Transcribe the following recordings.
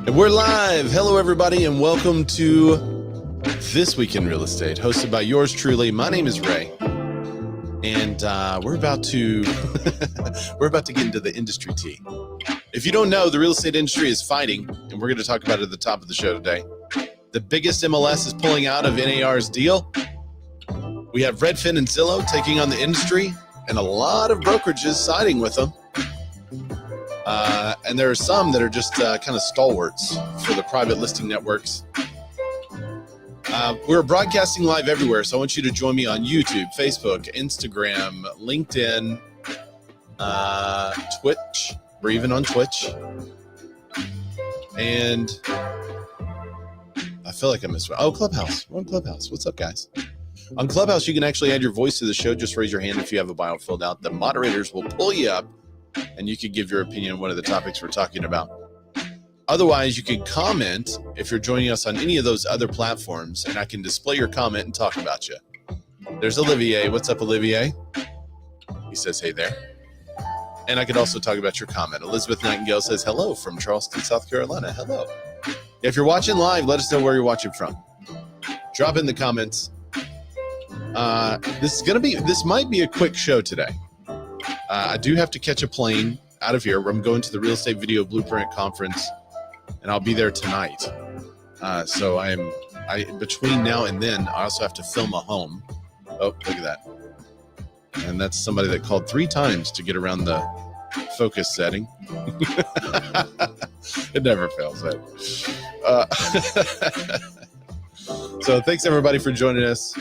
And we're live. Hello, everybody, and welcome to This Week in Real Estate, hosted by yours truly. My name is Ray, and we're about to get into the industry tea. If you don't know, the real estate industry is fighting, and we're going to talk about it at the top of the show today. The biggest MLS is pulling out of NAR's deal. We have Redfin and Zillow taking on the industry, and a lot of brokerages siding with them. And there are some that are just kind of stalwarts for the private listing networks. We're broadcasting live everywhere, so I want you to join me on YouTube, Facebook, Instagram, LinkedIn, Twitch. We're even on Twitch. And I feel like I missed one. Oh, Clubhouse. We're on Clubhouse. What's up, guys? On Clubhouse, you can actually add your voice to the show. Just raise your hand if you have a bio filled out. The moderators will pull you up, and you can give your opinion on one of the topics we're talking about. Otherwise, you can comment if you're joining us on any of those other platforms, and I can display your comment and talk about you. There's Olivier. What's up, Olivier? He says, hey there. And I could also talk about your comment. Elizabeth Nightingale says, hello from Charleston, South Carolina. Hello. If you're watching live, let us know where you're watching from. Drop in the comments. This might be a quick show today. I do have to catch a plane out of here. I'm going to the Real Estate Video Blueprint Conference, and I'll be there tonight. So between now and then, I also have to film a home. Oh, look at that. And that's somebody that called 3 times to get around the focus setting. It never fails, right? So thanks, everybody, for joining us.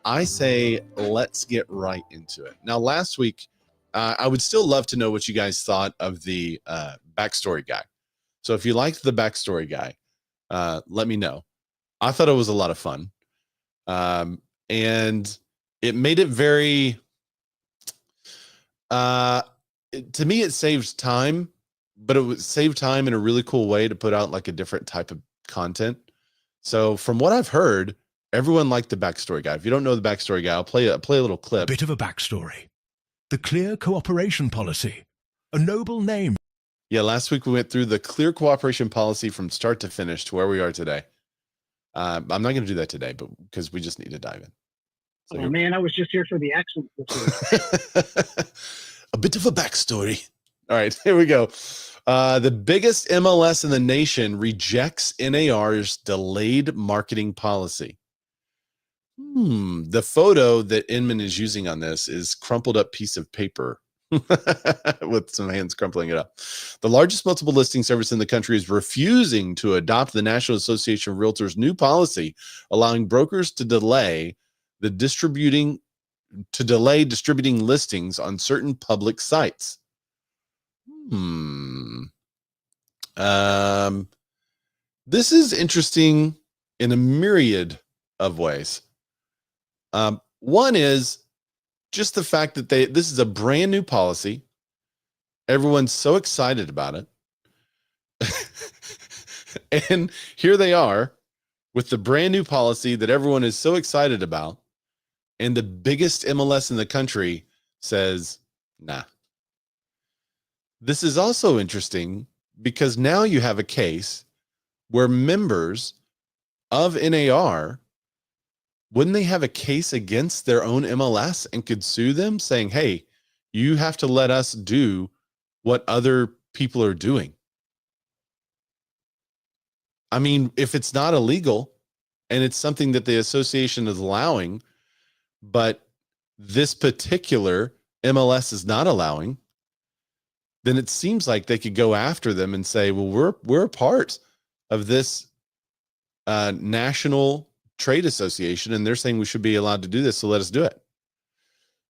I say let's get right into it. Now, last week, I would still love to know what you guys thought of the backstory guy. So if you liked the backstory guy, let me know. I thought it was a lot of fun. And it made it very, to me, it saves time, but it would save time in a really cool way to put out like a different type of content. So from what I've heard, everyone liked the backstory guy. If you don't know the backstory guy, I'll play a little clip. Bit of a backstory. The clear cooperation policy, a noble name. Yeah, last week we went through the clear cooperation policy from start to finish to where we are today. I'm not going to do that today, but because we just need to dive in. So man, I was just here for the accent this week. A bit of a backstory. All right, here we go. The biggest MLS in the nation rejects NAR's delayed marketing policy. The photo that Inman is using on this is crumpled up piece of paper with some hands crumpling it up. The largest multiple listing service in the country is refusing to adopt the National Association of Realtors' new policy, allowing brokers to delay distributing listings on certain public sites. This is interesting in a myriad of ways. One is just the fact that this is a brand new policy. Everyone's so excited about it. And here they are with the brand new policy that everyone is so excited about. And the biggest MLS in the country says, nah. This is also interesting because now you have a case where members of NAR, wouldn't they have a case against their own MLS and could sue them saying, hey, you have to let us do what other people are doing? I mean, if it's not illegal and it's something that the association is allowing, but this particular MLS is not allowing, then it seems like they could go after them and say, well, we're a part of this national trade association, and they're saying we should be allowed to do this, so let us do it.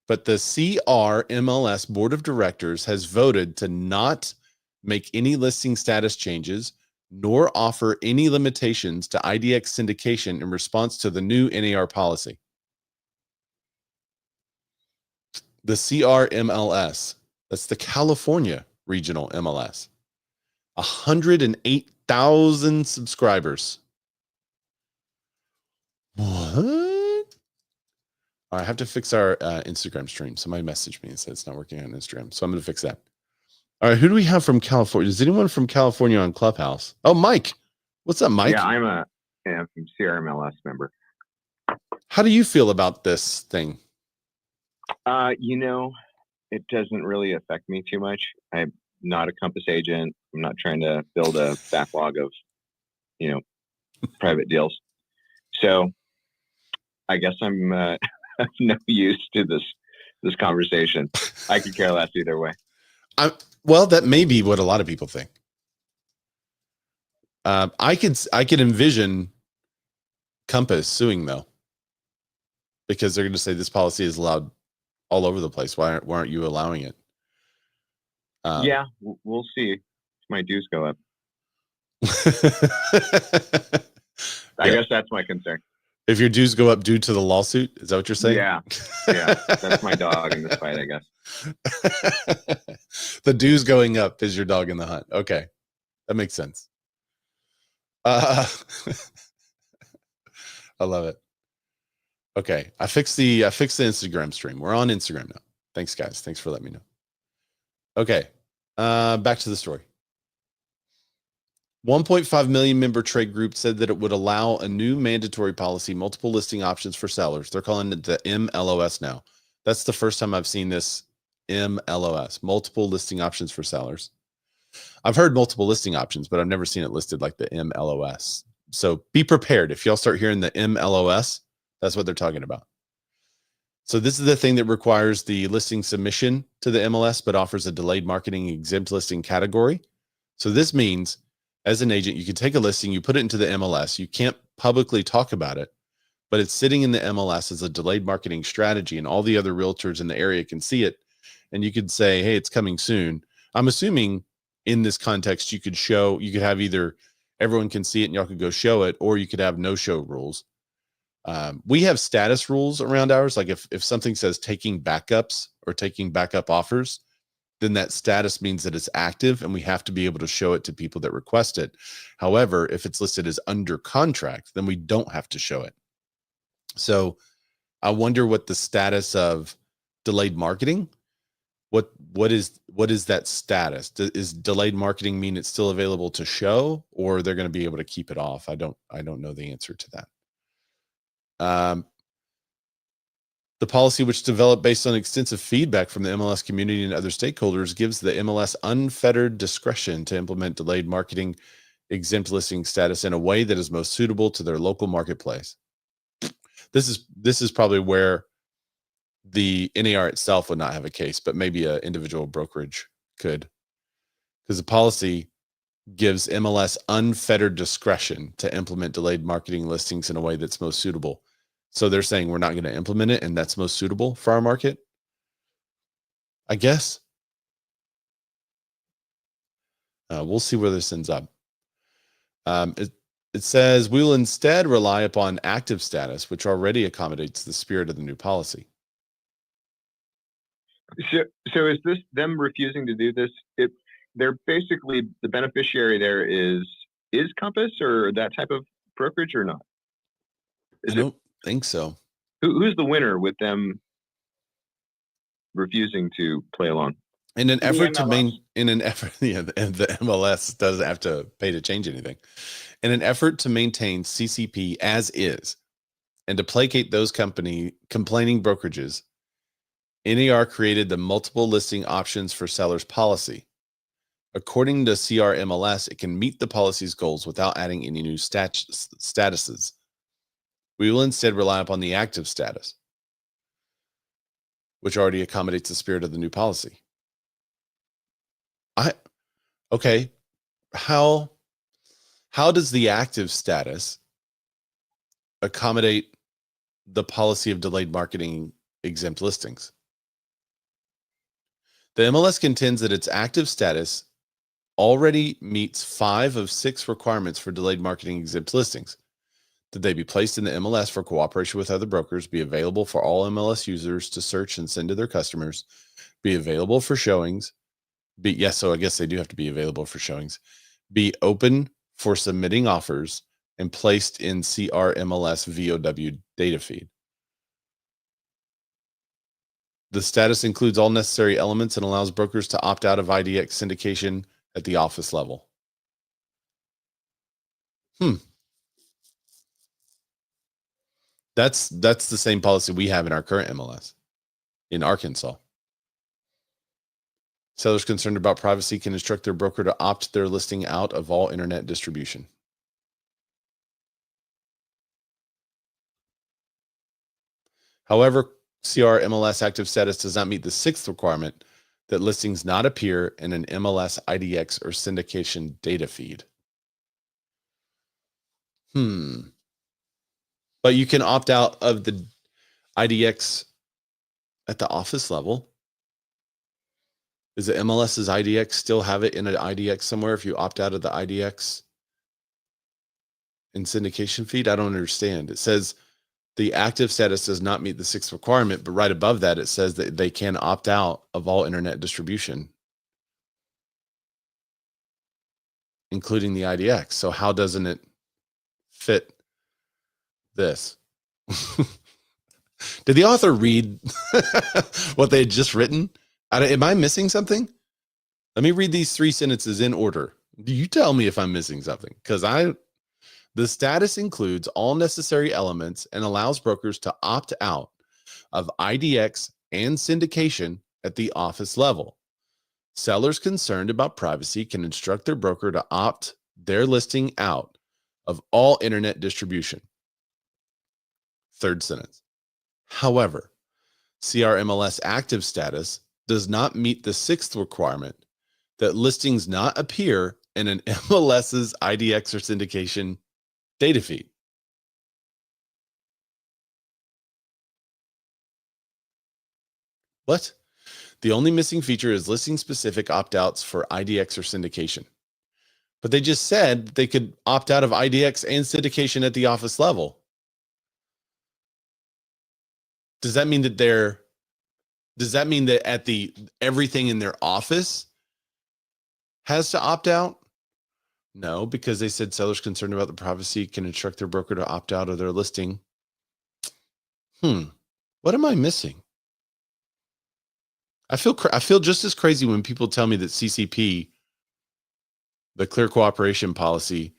But the CRMLS Board of Directors has voted to not make any listing status changes nor offer any limitations to IDX syndication in response to the new NAR policy. The CRMLS, that's the California Regional MLS, 108,000 subscribers. What? I have to fix our Instagram stream. Somebody messaged me and said it's not working on Instagram, so I'm going to fix that. All right, who do we have from California? Is anyone from California on Clubhouse? Oh, Mike. What's up, Mike? Yeah, I'm from CRMLS member. How do you feel about this thing? It doesn't really affect me too much. I'm not a Compass agent. I'm not trying to build a backlog of, private deals. So I guess I'm of no use to this conversation. I could care less either way. Well, that may be what a lot of people think. I could envision Compass suing though, because they're going to say this policy is allowed all over the place. Why aren't you allowing it? Yeah, we'll see if my dues go up. I guess that's my concern. If your dues go up due to the lawsuit, is that what you're saying? Yeah, that's my dog in this fight, I guess. The dues going up is your dog in the hunt. Okay, that makes sense. I love it. Okay, I fixed the Instagram stream. We're on Instagram now. Thanks, guys. Thanks for letting me know. Okay, back to the story. 1.5 million member trade group said that it would allow a new mandatory policy, multiple listing options for sellers. They're calling it the MLOS now. That's the first time I've seen this MLOS, multiple listing options for sellers. I've heard multiple listing options, but I've never seen it listed like the MLOS. So be prepared. If y'all start hearing the MLOS, that's what they're talking about. So this is the thing that requires the listing submission to the MLS, but offers a delayed marketing exempt listing category. So this means as an agent, you can take a listing, you put it into the MLS. You can't publicly talk about it, but it's sitting in the MLS as a delayed marketing strategy, and all the other realtors in the area can see it. And you could say, hey, it's coming soon. I'm assuming in this context, you could have either everyone can see it and y'all could go show it, or you could have no show rules. We have status rules around ours. Like if something says taking backups or taking backup offers, then that status means that it's active and we have to be able to show it to people that request it. However, if it's listed as under contract, then we don't have to show it. So I wonder what the status of delayed marketing, what is that status? Is delayed marketing mean it's still available to show, or they're going to be able to keep it off? I don't know the answer to that. The policy, which developed based on extensive feedback from the MLS community and other stakeholders, gives the MLS unfettered discretion to implement delayed marketing exempt listing status in a way that is most suitable to their local marketplace. This is probably where the NAR itself would not have a case, but maybe an individual brokerage could, because the policy gives MLS unfettered discretion to implement delayed marketing listings in a way that's most suitable. So they're saying we're not going to implement it, and that's most suitable for our market, I guess. We'll see where this ends up. It says we will instead rely upon active status, which already accommodates the spirit of the new policy. So is this them refusing to do this? They're basically, the beneficiary there is Compass or that type of brokerage or not? I don't think so. Who's the winner with them refusing to play along? In an effort, the MLS doesn't have to pay to change anything. In an effort to maintain CCP as is and to placate those complaining brokerages, NAR created the multiple listing options for sellers policy. According to CRMLS, it can meet the policy's goals without adding any new statuses. We will instead rely upon the active status, which already accommodates the spirit of the new policy. Okay. How does the active status accommodate the policy of delayed marketing exempt listings? The MLS contends that its active status already meets 5 of 6 requirements for delayed marketing exempt listings. That they be placed in the MLS for cooperation with other brokers, be available for all MLS users to search and send to their customers, be available for showings, so I guess they do have to be available for showings, be open for submitting offers, and placed in CRMLS VOW data feed. The status includes all necessary elements and allows brokers to opt out of IDX syndication at the office level. That's the same policy we have in our current MLS in Arkansas. Sellers concerned about privacy can instruct their broker to opt their listing out of all internet distribution. However, CR MLS active status does not meet the sixth requirement that listings not appear in an MLS IDX or syndication data feed. But you can opt out of the IDX at the office level. Does the MLS's IDX still have it in an IDX somewhere if you opt out of the IDX in syndication feed? I don't understand. It says the active status does not meet the sixth requirement, but right above that, it says that they can opt out of all internet distribution, including the IDX. So how doesn't it fit this? Did the author read what they had just written? Am I missing something? Let me read these 3 sentences in order. You tell me if I'm missing something, because the status includes all necessary elements and allows brokers to opt out of IDX and syndication at the office level. Sellers concerned about privacy can instruct their broker to opt their listing out of all internet distribution. Third sentence. However, CRMLS active status does not meet the sixth requirement that listings not appear in an MLS's IDX or syndication data feed. What? The only missing feature is listing-specific opt-outs for IDX or syndication. But they just said they could opt out of IDX and syndication at the office level. Does that mean that at everything in their office has to opt out? No, because they said sellers concerned about the privacy can instruct their broker to opt out of their listing. What am I missing? I feel just as crazy when people tell me that CCP, the clear cooperation policy,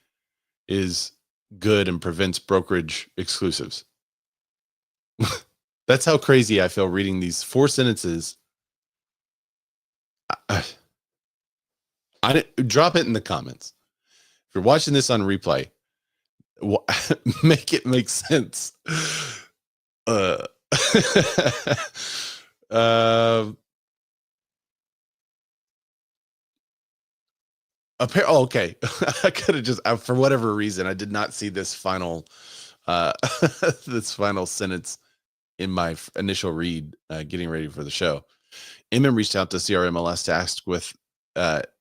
is good and prevents brokerage exclusives. That's how crazy I feel reading these 4 sentences. Drop it in the comments. If you're watching this on replay, make it make sense. Okay. I could have just, for whatever reason, I did not see this final sentence in my initial read, getting ready for the show. MM reached out to CRMLS to ask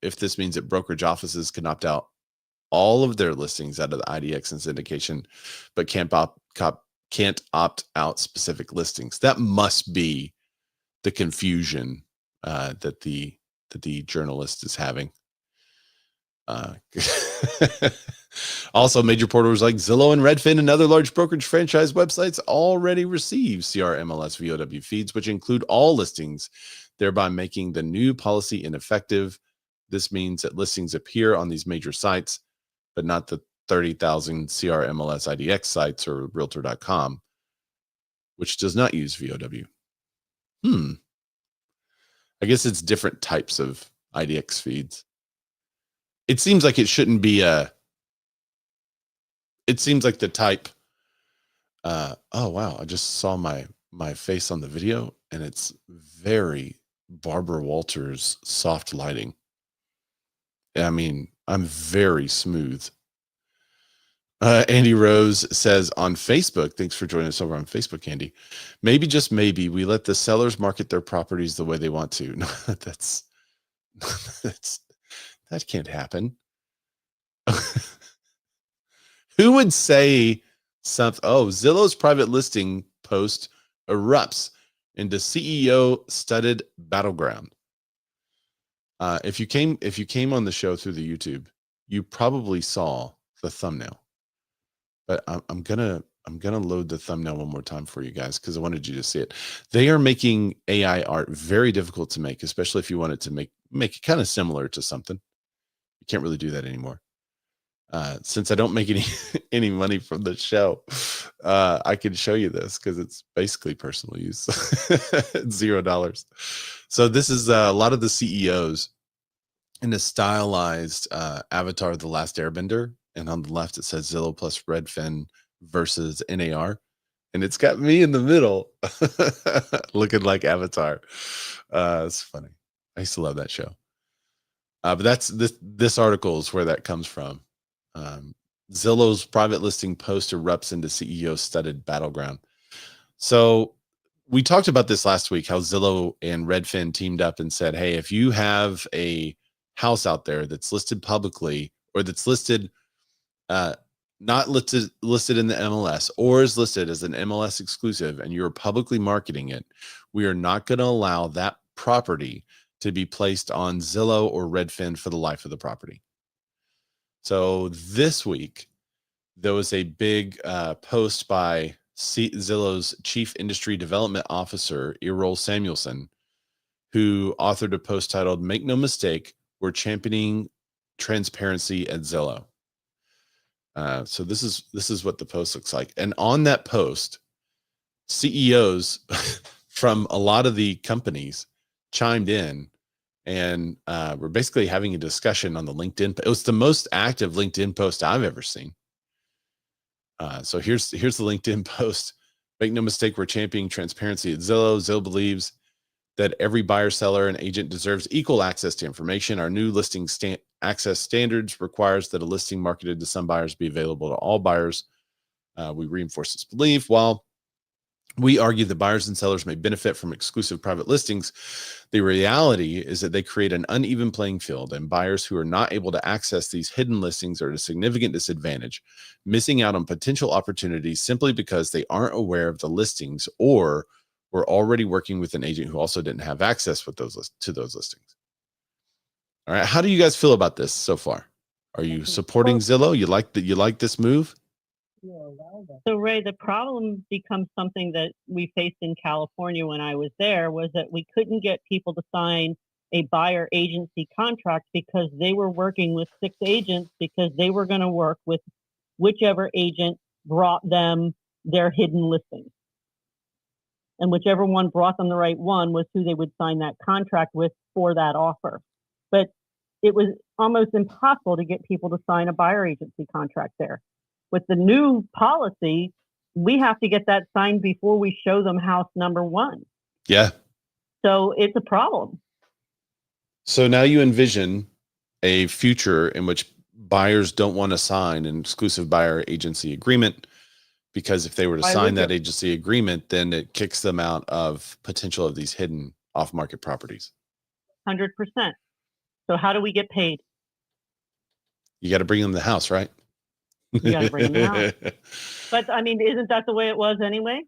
if this means that brokerage offices can opt out all of their listings out of the IDX and syndication, but can't opt out specific listings. That must be the confusion that the journalist is having. Also, major portals like Zillow and Redfin and other large brokerage franchise websites already receive CRMLS VOW feeds, which include all listings, thereby making the new policy ineffective. This means that listings appear on these major sites, but not the 30,000 CRMLS IDX sites or Realtor.com, which does not use VOW. I guess it's different types of IDX feeds. It seems like it shouldn't be it seems like the type, oh wow, I just saw my face on the video and it's very Barbara Walters soft lighting. I mean, I'm very smooth. Andy Rose says on Facebook, thanks for joining us over on Facebook, Andy. Maybe, just maybe, we let the sellers market their properties the way they want to. No, that can't happen. Who would say something? Oh, Zillow's private listing post erupts into CEO studded battleground. If you came on the show through the YouTube, you probably saw the thumbnail. But I'm gonna load the thumbnail one more time for you guys because I wanted you to see it. They are making AI art very difficult to make, especially if you wanted to make it kind of similar to something. You can't really do that anymore. Since I don't make any money from the show, I can show you this because it's basically personal use. $0. So this is a lot of the CEOs in a stylized avatar of The Last Airbender. And on the left, it says Zillow plus Redfin versus NAR. And it's got me in the middle looking like Avatar. It's funny. I used to love that show. But that's this article is where that comes from. Zillow's private listing post erupts into CEO studded battleground. So we talked about this last week, how Zillow and Redfin teamed up and said, hey, if you have a house out there that's listed publicly or that's listed, not listed in the MLS or is listed as an MLS exclusive and you're publicly marketing it, we are not going to allow that property to be placed on Zillow or Redfin for the life of the property. So this week, there was a big post by Zillow's Chief Industry Development Officer, Errol Samuelson, who authored a post titled, "Make no mistake, we're championing transparency at Zillow." So this is what the post looks like. And on that post, CEOs from a lot of the companies chimed in and we're basically having a discussion on the LinkedIn. It was the most active LinkedIn post I've ever seen. So here's the LinkedIn post. Make no mistake, we're championing transparency at Zillow. Zillow believes that every buyer, seller, and agent deserves equal access to information. Our new listing access standards requires that a listing marketed to some buyers be available to all buyers. We reinforce this belief. While we argue that buyers and sellers may benefit from exclusive private listings, the reality is that they create an uneven playing field, and buyers who are not able to access these hidden listings are at a significant disadvantage, missing out on potential opportunities simply because they aren't aware of the listings or were already working with an agent who also didn't have access with those to those listings. All right, how do you guys feel about this so far? Are you supporting Zillow? You like this move? So Ray, the problem becomes something that we faced in California when I was there, was that we couldn't get people to sign a buyer agency contract because they were working with 6 agents because they were going to work with whichever agent brought them their hidden listings. And whichever one brought them the right one was who they would sign that contract with for that offer. But it was almost impossible to get people to sign a buyer agency contract there. With the new policy, we have to get that signed before we show them house number 1. Yeah. So it's a problem. So now you envision a future in which buyers don't want to sign an exclusive buyer agency agreement, because if they were to sign that agency agreement, then it kicks them out of potential of these hidden off-market properties. 100%. So how do we get paid? You got to bring them the house, right? You got to bring them out. But I mean, isn't that the way it was anyway?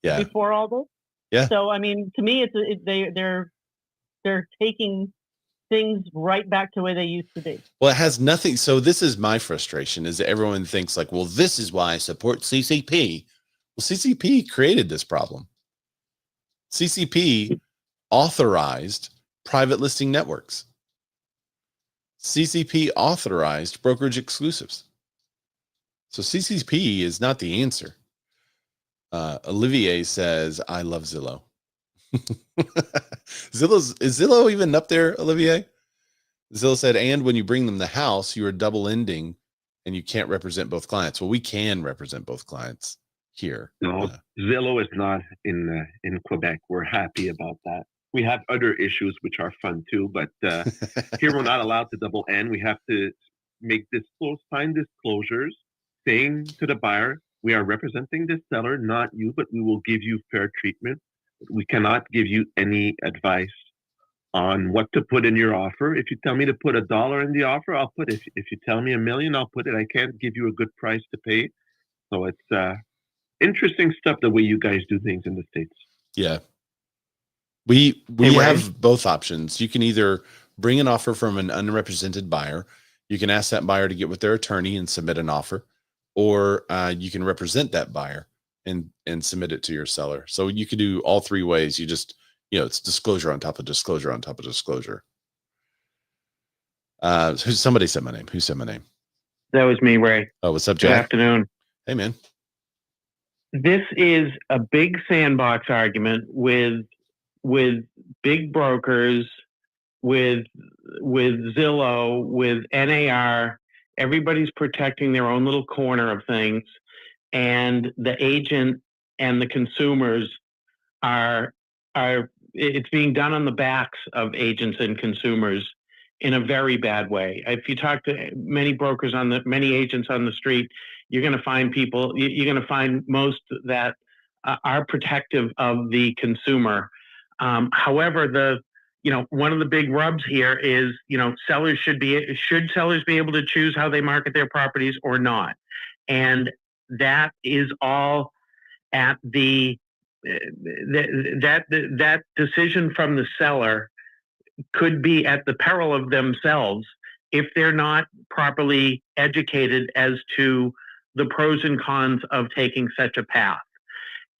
Yeah. Before all this. Yeah. So I mean, to me, they're taking things right back to where they used to be. Well, it has nothing. So this is my frustration, is that everyone thinks like, well, this is why I support CCP. Well, CCP created this problem. CCP authorized private listing networks. CCP authorized brokerage exclusives. So CCP is not the answer. Olivier says, I love Zillow. Is Zillow even up there, Olivier? Zillow said, and when you bring them the house, you are double ending and you can't represent both clients. Well, we can represent both clients here. No, Zillow is not in Quebec. We're happy about that. We have other issues which are fun too, but here we're not allowed to double end. We have to make sign disclosures saying to the buyer, we are representing the seller, not you, but we will give you fair treatment. We cannot give you any advice on what to put in your offer. If you tell me to put $1 in the offer, I'll put it. If you tell me $1 million, I'll put it. I can't give you a good price to pay. So it's interesting stuff, the way you guys do things in the States. Yeah. We have both options. You can either bring an offer from an unrepresented buyer. You can ask that buyer to get with their attorney and submit an offer, or you can represent that buyer and submit it to your seller. So you could do all 3 ways. You just, it's disclosure on top of disclosure on top of disclosure. Somebody said my name. Who said my name? That was me, Ray. Oh, what's up, Good Jack? afternoon. Hey, man. This is a big sandbox argument with big brokers, with Zillow, with NAR. Everybody's protecting their own little corner of things, and the agent and the consumers are it's being done on the backs of agents and consumers in a very bad way. If you talk to many brokers many agents on the street, you're going to find you're going to find most that are protective of the consumer. However, one of the big rubs here is, should sellers be able to choose how they market their properties or not? And that is all at that decision from the seller could be at the peril of themselves if they're not properly educated as to the pros and cons of taking such a path.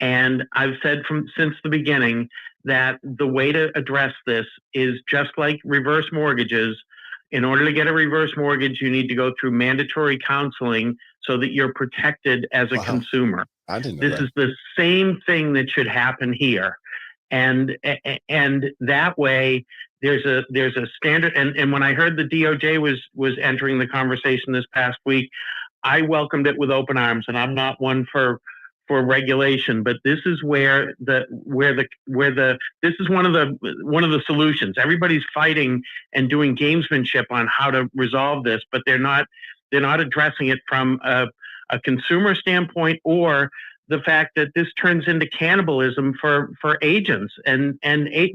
And I've said since the beginning that the way to address this is just like reverse mortgages. In order to get a reverse mortgage, you need to go through mandatory counseling so that you're protected as a consumer. I didn't know This that. is the same thing that should happen here. And that way there's a standard. And when I heard the DOJ was entering the conversation this past week, I welcomed it with open arms. And I'm not one for regulation, but this is where this is one of the solutions. Everybody's fighting and doing gamesmanship on how to resolve this, but they're not addressing it from a consumer standpoint, or the fact that this turns into cannibalism for agents, and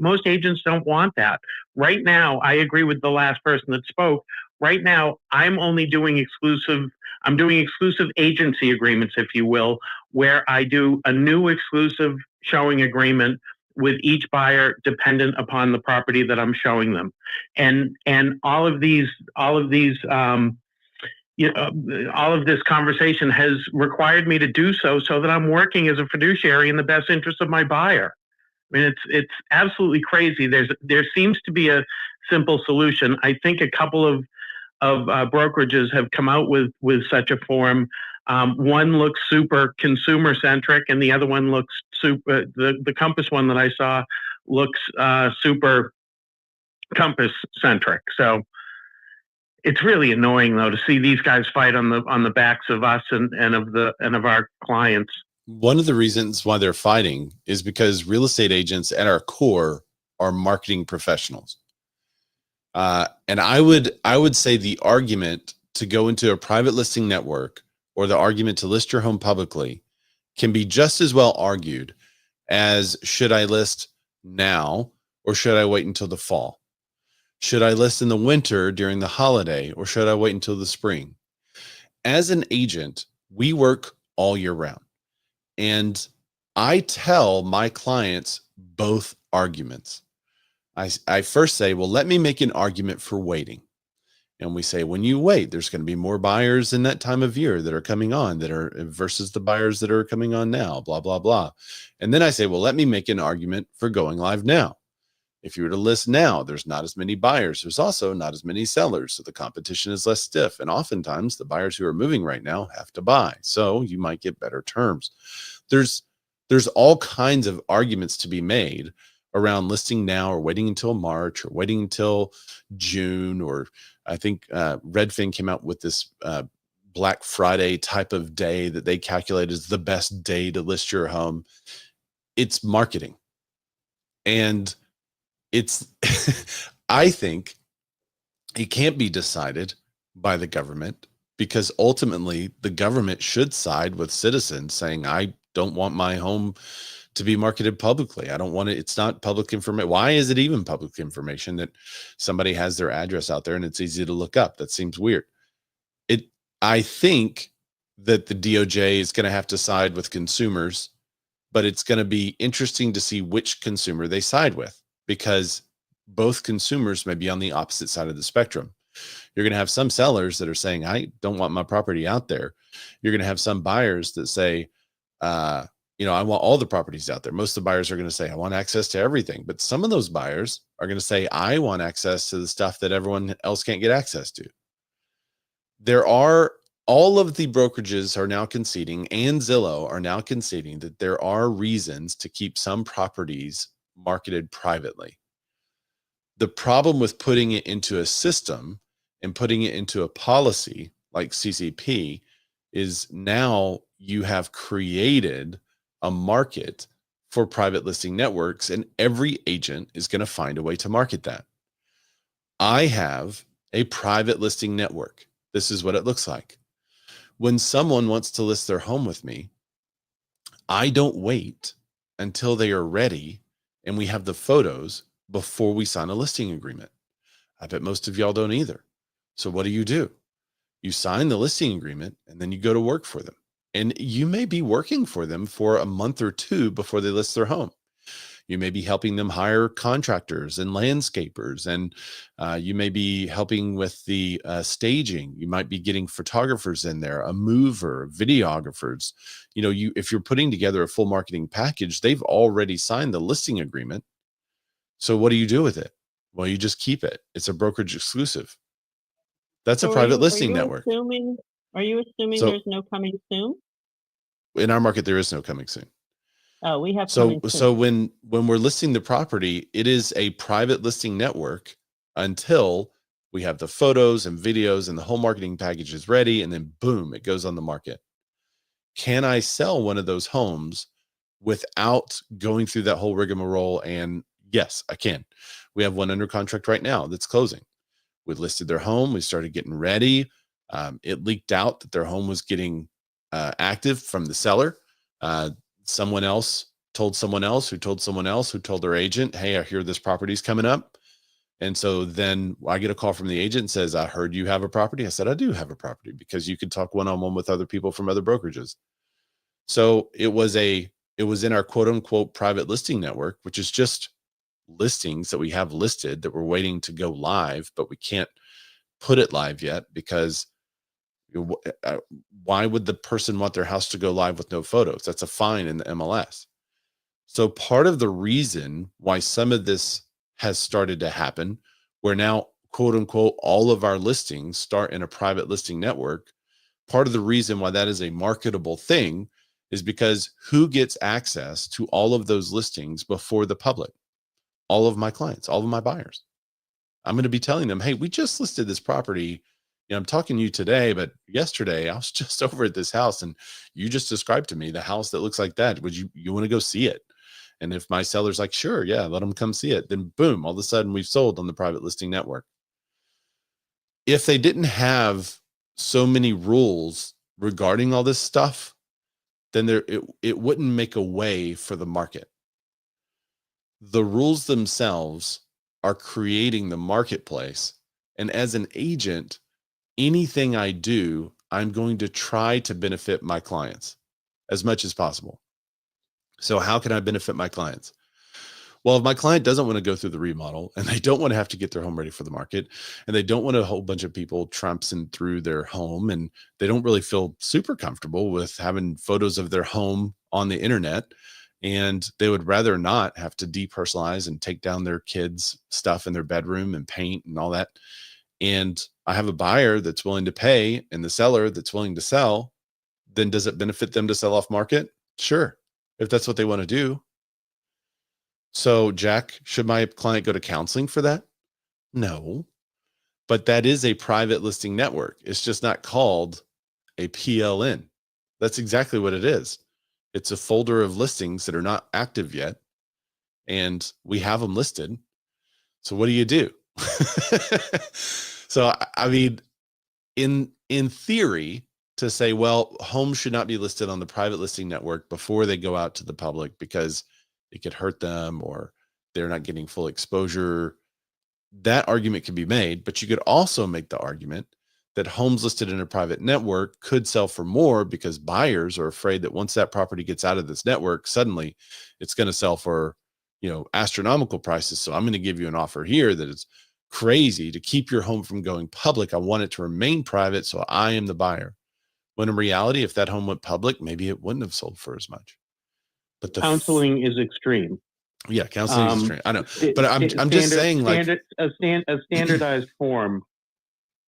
most agents don't want that. Right now, I agree with the last person that spoke. Right now, I'm doing exclusive agency agreements, if you will, where I do a new exclusive showing agreement with each buyer dependent upon the property that I'm showing them. And all of this conversation has required me to do so that I'm working as a fiduciary in the best interest of my buyer. I mean, it's absolutely crazy. There seems to be a simple solution. I think a couple of brokerages have come out with such a form. One looks super consumer centric, and the other one looks super. The Compass one that I saw looks super Compass centric. So it's really annoying, though, to see these guys fight on the backs of us and of our clients. One of the reasons why they're fighting is because real estate agents at our core are marketing professionals. And I would say the argument to go into a private listing network or the argument to list your home publicly can be just as well argued as, should I list now or should I wait until the fall? Should I list in the winter during the holiday or should I wait until the spring? As an agent, we work all year round. And I tell my clients both arguments. I first say, well, let me make an argument for waiting. And we say, when you wait, there's going to be more buyers in that time of year that are coming on versus the buyers that are coming on now, blah, blah, blah. And then I say, well, let me make an argument for going live now. If you were to list now, there's not as many buyers. There's also not as many sellers. So the competition is less stiff. And oftentimes the buyers who are moving right now have to buy. So you might get better terms. There's all kinds of arguments to be made around listing now or waiting until March or waiting until June. Or I think Redfin came out with this Black Friday type of day that they calculate as the best day to list your home. It's marketing. And it's, I think it can't be decided by the government, because ultimately the government should side with citizens saying, I don't want my home to be marketed publicly. I don't want it. It's not public information. Why is it even public information that somebody has their address out there and it's easy to look up? That seems weird. I think that the DOJ is going to have to side with consumers, but it's going to be interesting to see which consumer they side with, because both consumers may be on the opposite side of the spectrum. You're going to have some sellers that are saying, I don't want my property out there. You're going to have some buyers that say, I want all the properties out there. Most of the buyers are going to say, I want access to everything. But some of those buyers are going to say, I want access to the stuff that everyone else can't get access to. There are all of the brokerages are now conceding, and Zillow are now conceding, that there are reasons to keep some properties marketed privately. The problem with putting it into a system and putting it into a policy like CCP is now you have created a market for private listing networks, and every agent is going to find a way to market that. I have a private listing network. This is what it looks like. When someone wants to list their home with me, I don't wait until they are ready and we have the photos before we sign a listing agreement. I bet most of y'all don't either. So what do? You sign the listing agreement and then you go to work for them. And you may be working for them for a month or two before they list their home. You may be helping them hire contractors and landscapers, and you may be helping with the staging. You might be getting photographers in there, a mover, videographers. If you're putting together a full marketing package, they've already signed the listing agreement. So what do you do with it? Well, you just keep it. It's a brokerage exclusive. That's a private listing network. Are you assuming there's no coming soon? In our market, there is no coming soon. Oh, we have. So when we're listing the property, it is a private listing network until we have the photos and videos and the whole marketing package is ready, and then boom, it goes on the market. Can I sell one of those homes without going through that whole rigmarole? And yes, I can. We have one under contract right now that's closing. We listed their home. We started getting ready. It leaked out that their home was getting active from the seller. Someone else told someone else who told someone else who told their agent, hey, I hear this property's coming up. And so then I get a call from the agent and says, I heard you have a property. I said, I do have a property, because you could talk one-on-one with other people from other brokerages. So it was in our quote unquote private listing network, which is just listings that we have listed that we're waiting to go live, but we can't put it live yet because why would the person want their house to go live with no photos? That's a fine in the MLS. So part of the reason why some of this has started to happen, where now, quote unquote, all of our listings start in a private listing network, part of the reason why that is a marketable thing is because who gets access to all of those listings before the public? All of my clients, all of my buyers. I'm going to be telling them, hey, we just listed this property. I'm talking to you today, but yesterday I was just over at this house and you just described to me the house that looks like that. Would you want to go see it? And if my seller's like, sure, yeah, let them come see it, then boom, all of a sudden we've sold on the private listing network. If they didn't have so many rules regarding all this stuff, then it wouldn't make a way for the market. The rules themselves are creating the marketplace. And as an agent, anything I do, I'm going to try to benefit my clients as much as possible. So how can I benefit my clients? Well, if my client doesn't want to go through the remodel and they don't want to have to get their home ready for the market, and they don't want a whole bunch of people tramping through their home, and they don't really feel super comfortable with having photos of their home on the internet, and they would rather not have to depersonalize and take down their kids' stuff in their bedroom and paint and all that. And I have a buyer that's willing to pay and the seller that's willing to sell, then does it benefit them to sell off market? Sure, if that's what they want to do. So, Jack, should my client go to counseling for that? No, but that is a private listing network. It's just not called a PLN. That's exactly what it is. It's a folder of listings that are not active yet, and we have them listed. So what do? So, I mean, in theory, to say, well, homes should not be listed on the private listing network before they go out to the public because it could hurt them or they're not getting full exposure. That argument can be made, but you could also make the argument that homes listed in a private network could sell for more because buyers are afraid that once that property gets out of this network, suddenly it's going to sell for, astronomical prices. So I'm going to give you an offer here that is crazy to keep your home from going public. I want it to remain private, so I am the buyer. When in reality, if that home went public, maybe it wouldn't have sold for as much. But the counseling is extreme. Yeah, counseling is extreme. I know, but I'm just saying, like a standardized form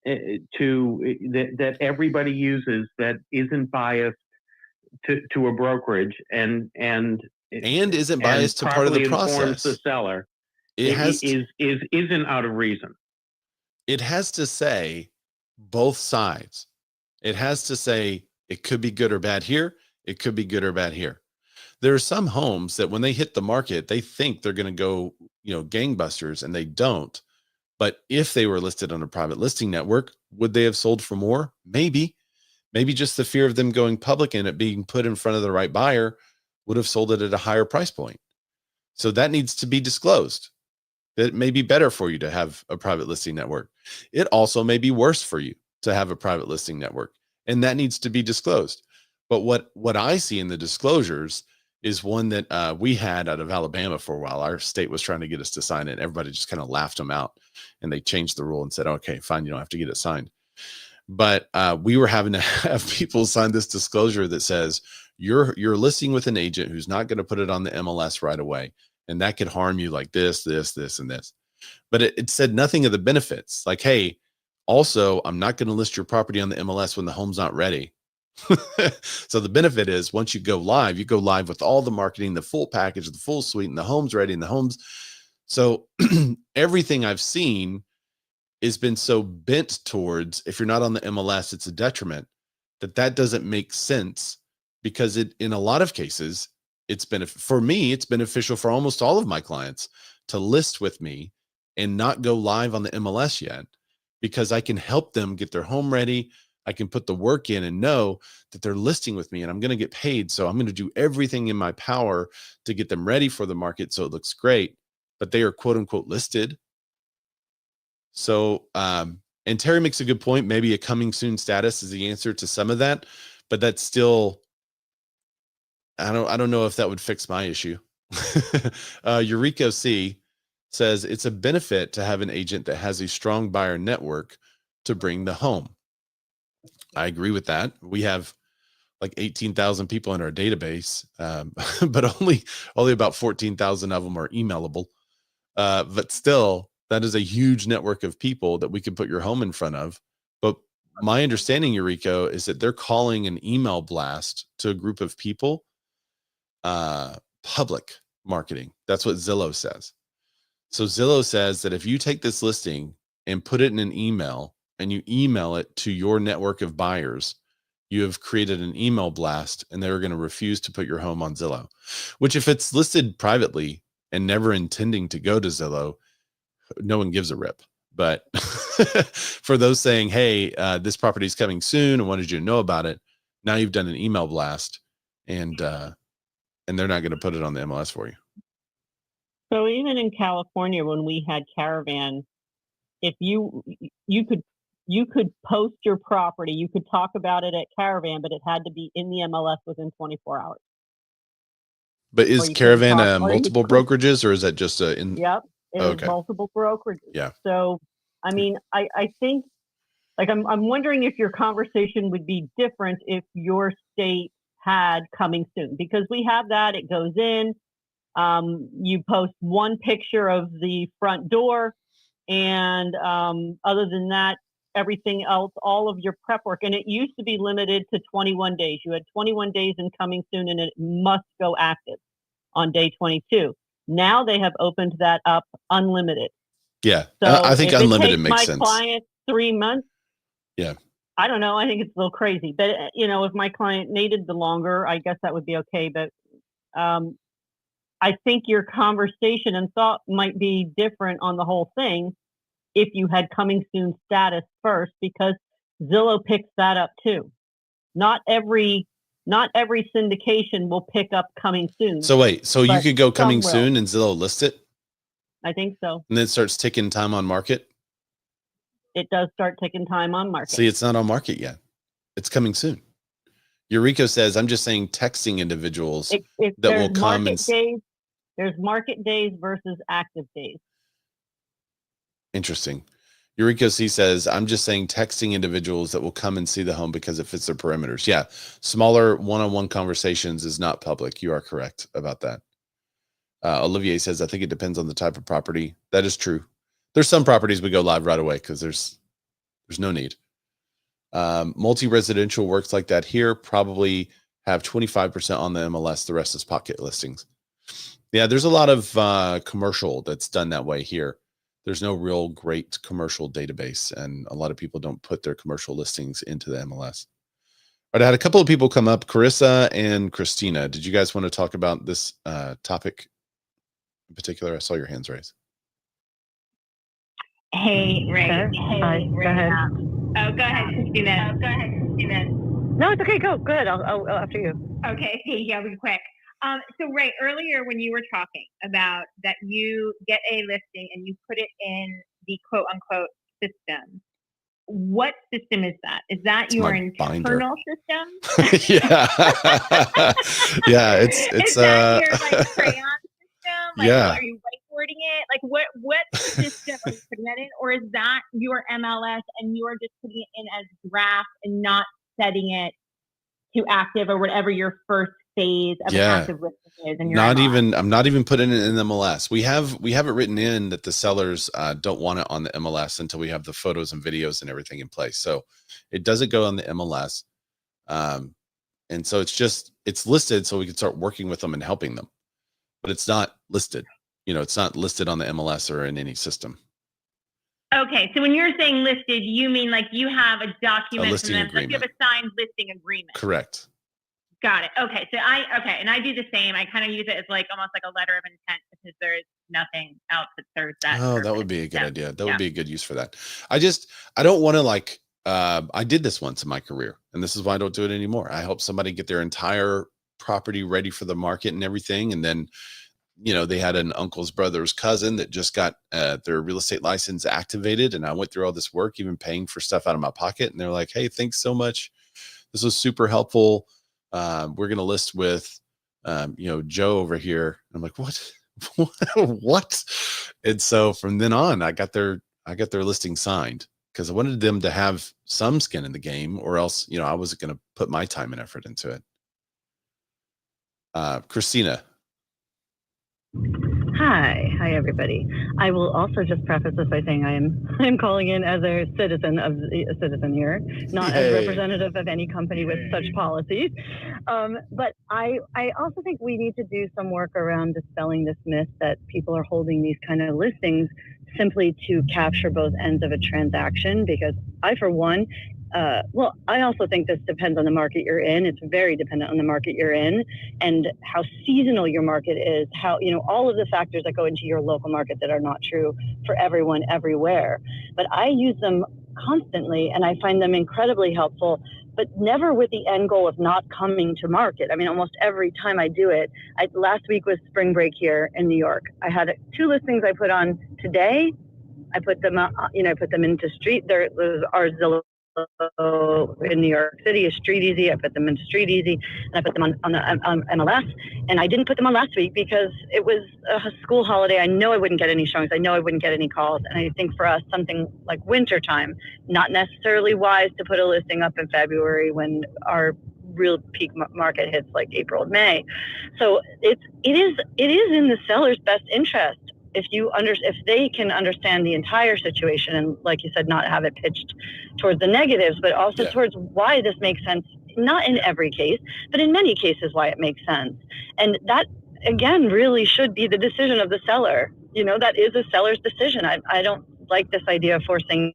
that everybody uses that isn't biased to a brokerage and isn't biased to part of the informs process. the seller isn't out of reason. It has to say both sides. It has to say it could be good or bad here. It could be good or bad here. There are some homes that when they hit the market, they think they're going to go, gangbusters, and they don't. But if they were listed on a private listing network, would they have sold for more? Maybe just the fear of them going public and it being put in front of the right buyer would have sold it at a higher price point. So that needs to be disclosed. It may be better for you to have a private listing network. It also may be worse for you to have a private listing network, and that needs to be disclosed. But what I see in the disclosures is one that we had out of Alabama for a while. Our state was trying to get us to sign it. Everybody just kind of laughed them out, and they changed the rule and said, okay, fine, you don't have to get it signed. But we were having to have people sign this disclosure that says you're listing with an agent who's not going to put it on the MLS right away. And that could harm you like this, and this. But it said nothing of the benefits. Like, hey, also, I'm not going to list your property on the MLS when the home's not ready. So the benefit is once you go live with all the marketing, the full package, the full suite, and the home's ready and the home's. So everything I've seen has been so bent towards, if you're not on the MLS, it's a detriment. That doesn't make sense, because in a lot of cases, for me, it's beneficial for almost all of my clients to list with me and not go live on the MLS yet, because I can help them get their home ready. I can put the work in and know that they're listing with me and I'm going to get paid. So I'm going to do everything in my power to get them ready for the market so it looks great, but they are quote unquote listed. So, and Terry makes a good point. Maybe a coming soon status is the answer to some of that, but that's still, I don't know if that would fix my issue. Eureka C says it's a benefit to have an agent that has a strong buyer network to bring the home. I agree with that. We have like 18,000 people in our database, but only about 14,000 of them are emailable. But still, that is a huge network of people that we can put your home in front of. But my understanding, Eureka, is that they're calling an email blast to a group of people public marketing. That's what Zillow says. So Zillow says that if you take this listing and put it in an email and you email it to your network of buyers, you have created an email blast, and they're going to refuse to put your home on Zillow, which if it's listed privately and never intending to go to Zillow, no one gives a rip. But for those saying, hey, this property is coming soon and wanted you to know about it, now you've done an email blast, and they're not going to put it on the MLS for you. So even in California, when we had Caravan, if you could post your property, you could talk about it at Caravan, but it had to be in the MLS within 24 hours. But is Caravan multiple brokerages, or is that just a? Yep, it is multiple brokerages. Yeah. So, I mean, I think, like, I'm wondering if your conversation would be different if your state had coming soon, because we have that. It goes in. You post one picture of the front door, and other than that, everything else, all of your prep work. And it used to be limited to 21 days. You had 21 days in coming soon, and it must go active on day 22. Now they have opened that up unlimited. Yeah. So I think unlimited makes sense. My client 3 months. Yeah. I don't know. I think it's a little crazy, but if my client needed the longer, I guess that would be okay. But I think your conversation and thought might be different on the whole thing if you had coming soon status first, because Zillow picks that up too. Not every syndication will pick up coming soon. So wait, so you could go coming soon and Zillow list it? I think so. And then it starts ticking time on market? It does start ticking time on market. See, it's not on market yet. It's coming soon. Eureka says, I'm just saying texting individuals that will come and... There's market days versus active days. Interesting. Eureka C says, I'm just saying texting individuals that will come and see the home because it fits their perimeters. Yeah. Smaller one-on-one conversations is not public. You are correct about that. Olivier says, I think it depends on the type of property. That is true. There's some properties we go live right away because there's There's no need. Multi-residential works like that here, probably have 25% on the MLS. The rest is pocket listings. Yeah, there's a lot of commercial that's done that way here. There's no real great commercial database, and a lot of people don't put their commercial listings into the MLS. But I had a couple of people come up, Carissa and Christina. Did you guys want to talk about this topic in particular? I saw your hands raised. Hey, Ray. Hi, go ahead. Go ahead, Christina. No, it's okay. Go ahead. I'll after you. Okay, yeah, we'll be quick. So Ray, earlier when you were talking about that you get a listing and you put it in the quote unquote system, what system is that? Is that It's your my binder. internal system? Yeah. Yeah, it's is that your like crayon system? Like, Yeah. Are you whiteboarding it? Like what system are you putting that in? Or is that your MLS and you are just putting it in as draft and not setting it to active or whatever your first phase of an active listing is? And I'm not even putting it in the MLS. We have it written in that the sellers don't want it on the MLS until we have the photos and videos and everything in place. So it doesn't go on the MLS. And so it's listed so we can start working with them and helping them, but it's not listed. It's not listed on the MLS or in any system. Okay, so when you're saying listed, you mean like you have a document listing from them, like you have a signed listing agreement. Correct. Got it. Okay, so and I do the same. I kind of use it as like almost like a letter of intent because there's nothing else that serves that. Oh, purpose. that would be a good idea. That would Yeah. be a good use for that. I don't want to I did this once in my career, and this is why I don't do it anymore. I help somebody get their entire property ready for the market and everything. And then, they had an uncle's brother's cousin that just got their real estate license activated. And I went through all this work, even paying for stuff out of my pocket. And they're like, hey, thanks so much. This was super helpful. We're going to list with, Joe over here. And I'm like, what? What? And so from then on, I got their listing signed because I wanted them to have some skin in the game, or else, I wasn't going to put my time and effort into it. Christina. Hi, everybody. I will also just preface this by saying I am calling in as a citizen here, not as a representative of any company with such policies. But I also think we need to do some work around dispelling this myth that people are holding these kind of listings simply to capture both ends of a transaction, because I, for one, I also think this depends on the market you're in. It's very dependent on the market you're in and how seasonal your market is, how, all of the factors that go into your local market that are not true for everyone everywhere. But I use them constantly and I find them incredibly helpful, but never with the end goal of not coming to market. I mean, almost every time I do it, last week was spring break here in New York. I had 2 listings I put on today. I put them, I put them into street. There was our Zillow in New York City is Street Easy. I put them into Street Easy, and I put them on the MLS. And I didn't put them on last week because it was a school holiday. I know I wouldn't get any showings. I know I wouldn't get any calls. And I think for us, something like winter time, not necessarily wise to put a listing up in February when our real peak market hits like April, May. So it is in the seller's best interest if they can understand the entire situation and, like you said, not have it pitched towards the negatives, but also towards why this makes sense, not in every case, but in many cases why it makes sense. And that, again, really should be the decision of the seller. That is a seller's decision. I don't like this idea of forcing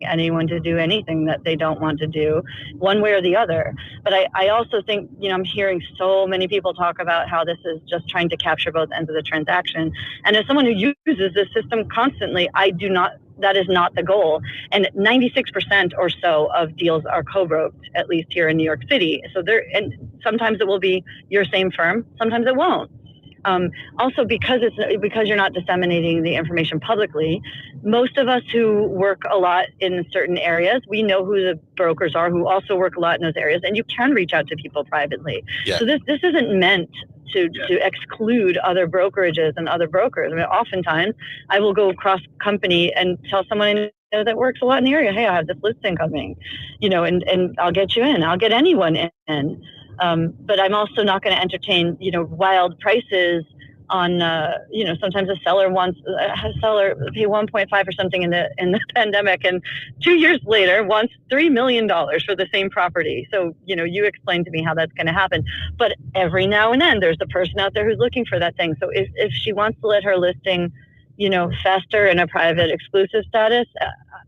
anyone to do anything that they don't want to do one way or the other. But I also think, I'm hearing so many people talk about how this is just trying to capture both ends of the transaction. And as someone who uses this system constantly, that is not the goal. And 96% or so of deals are co-broked, at least here in New York City. So and sometimes it will be your same firm, sometimes it won't. Also, because you're not disseminating the information publicly, most of us who work a lot in certain areas, we know who the brokers are who also work a lot in those areas, and you can reach out to people privately. Yeah. So this isn't meant to exclude other brokerages and other brokers. I mean, oftentimes I will go cross company and tell someone that works a lot in the area, hey, I have this listing coming, and I'll get you in. I'll get anyone in. But I'm also not going to entertain, wild prices sometimes a seller wants pay 1.5 or something in the pandemic, and 2 years later wants $3 million for the same property. So, you explained to me how that's going to happen. But every now and then there's a person out there who's looking for that thing. So if she wants to let her listing, fester in a private exclusive status,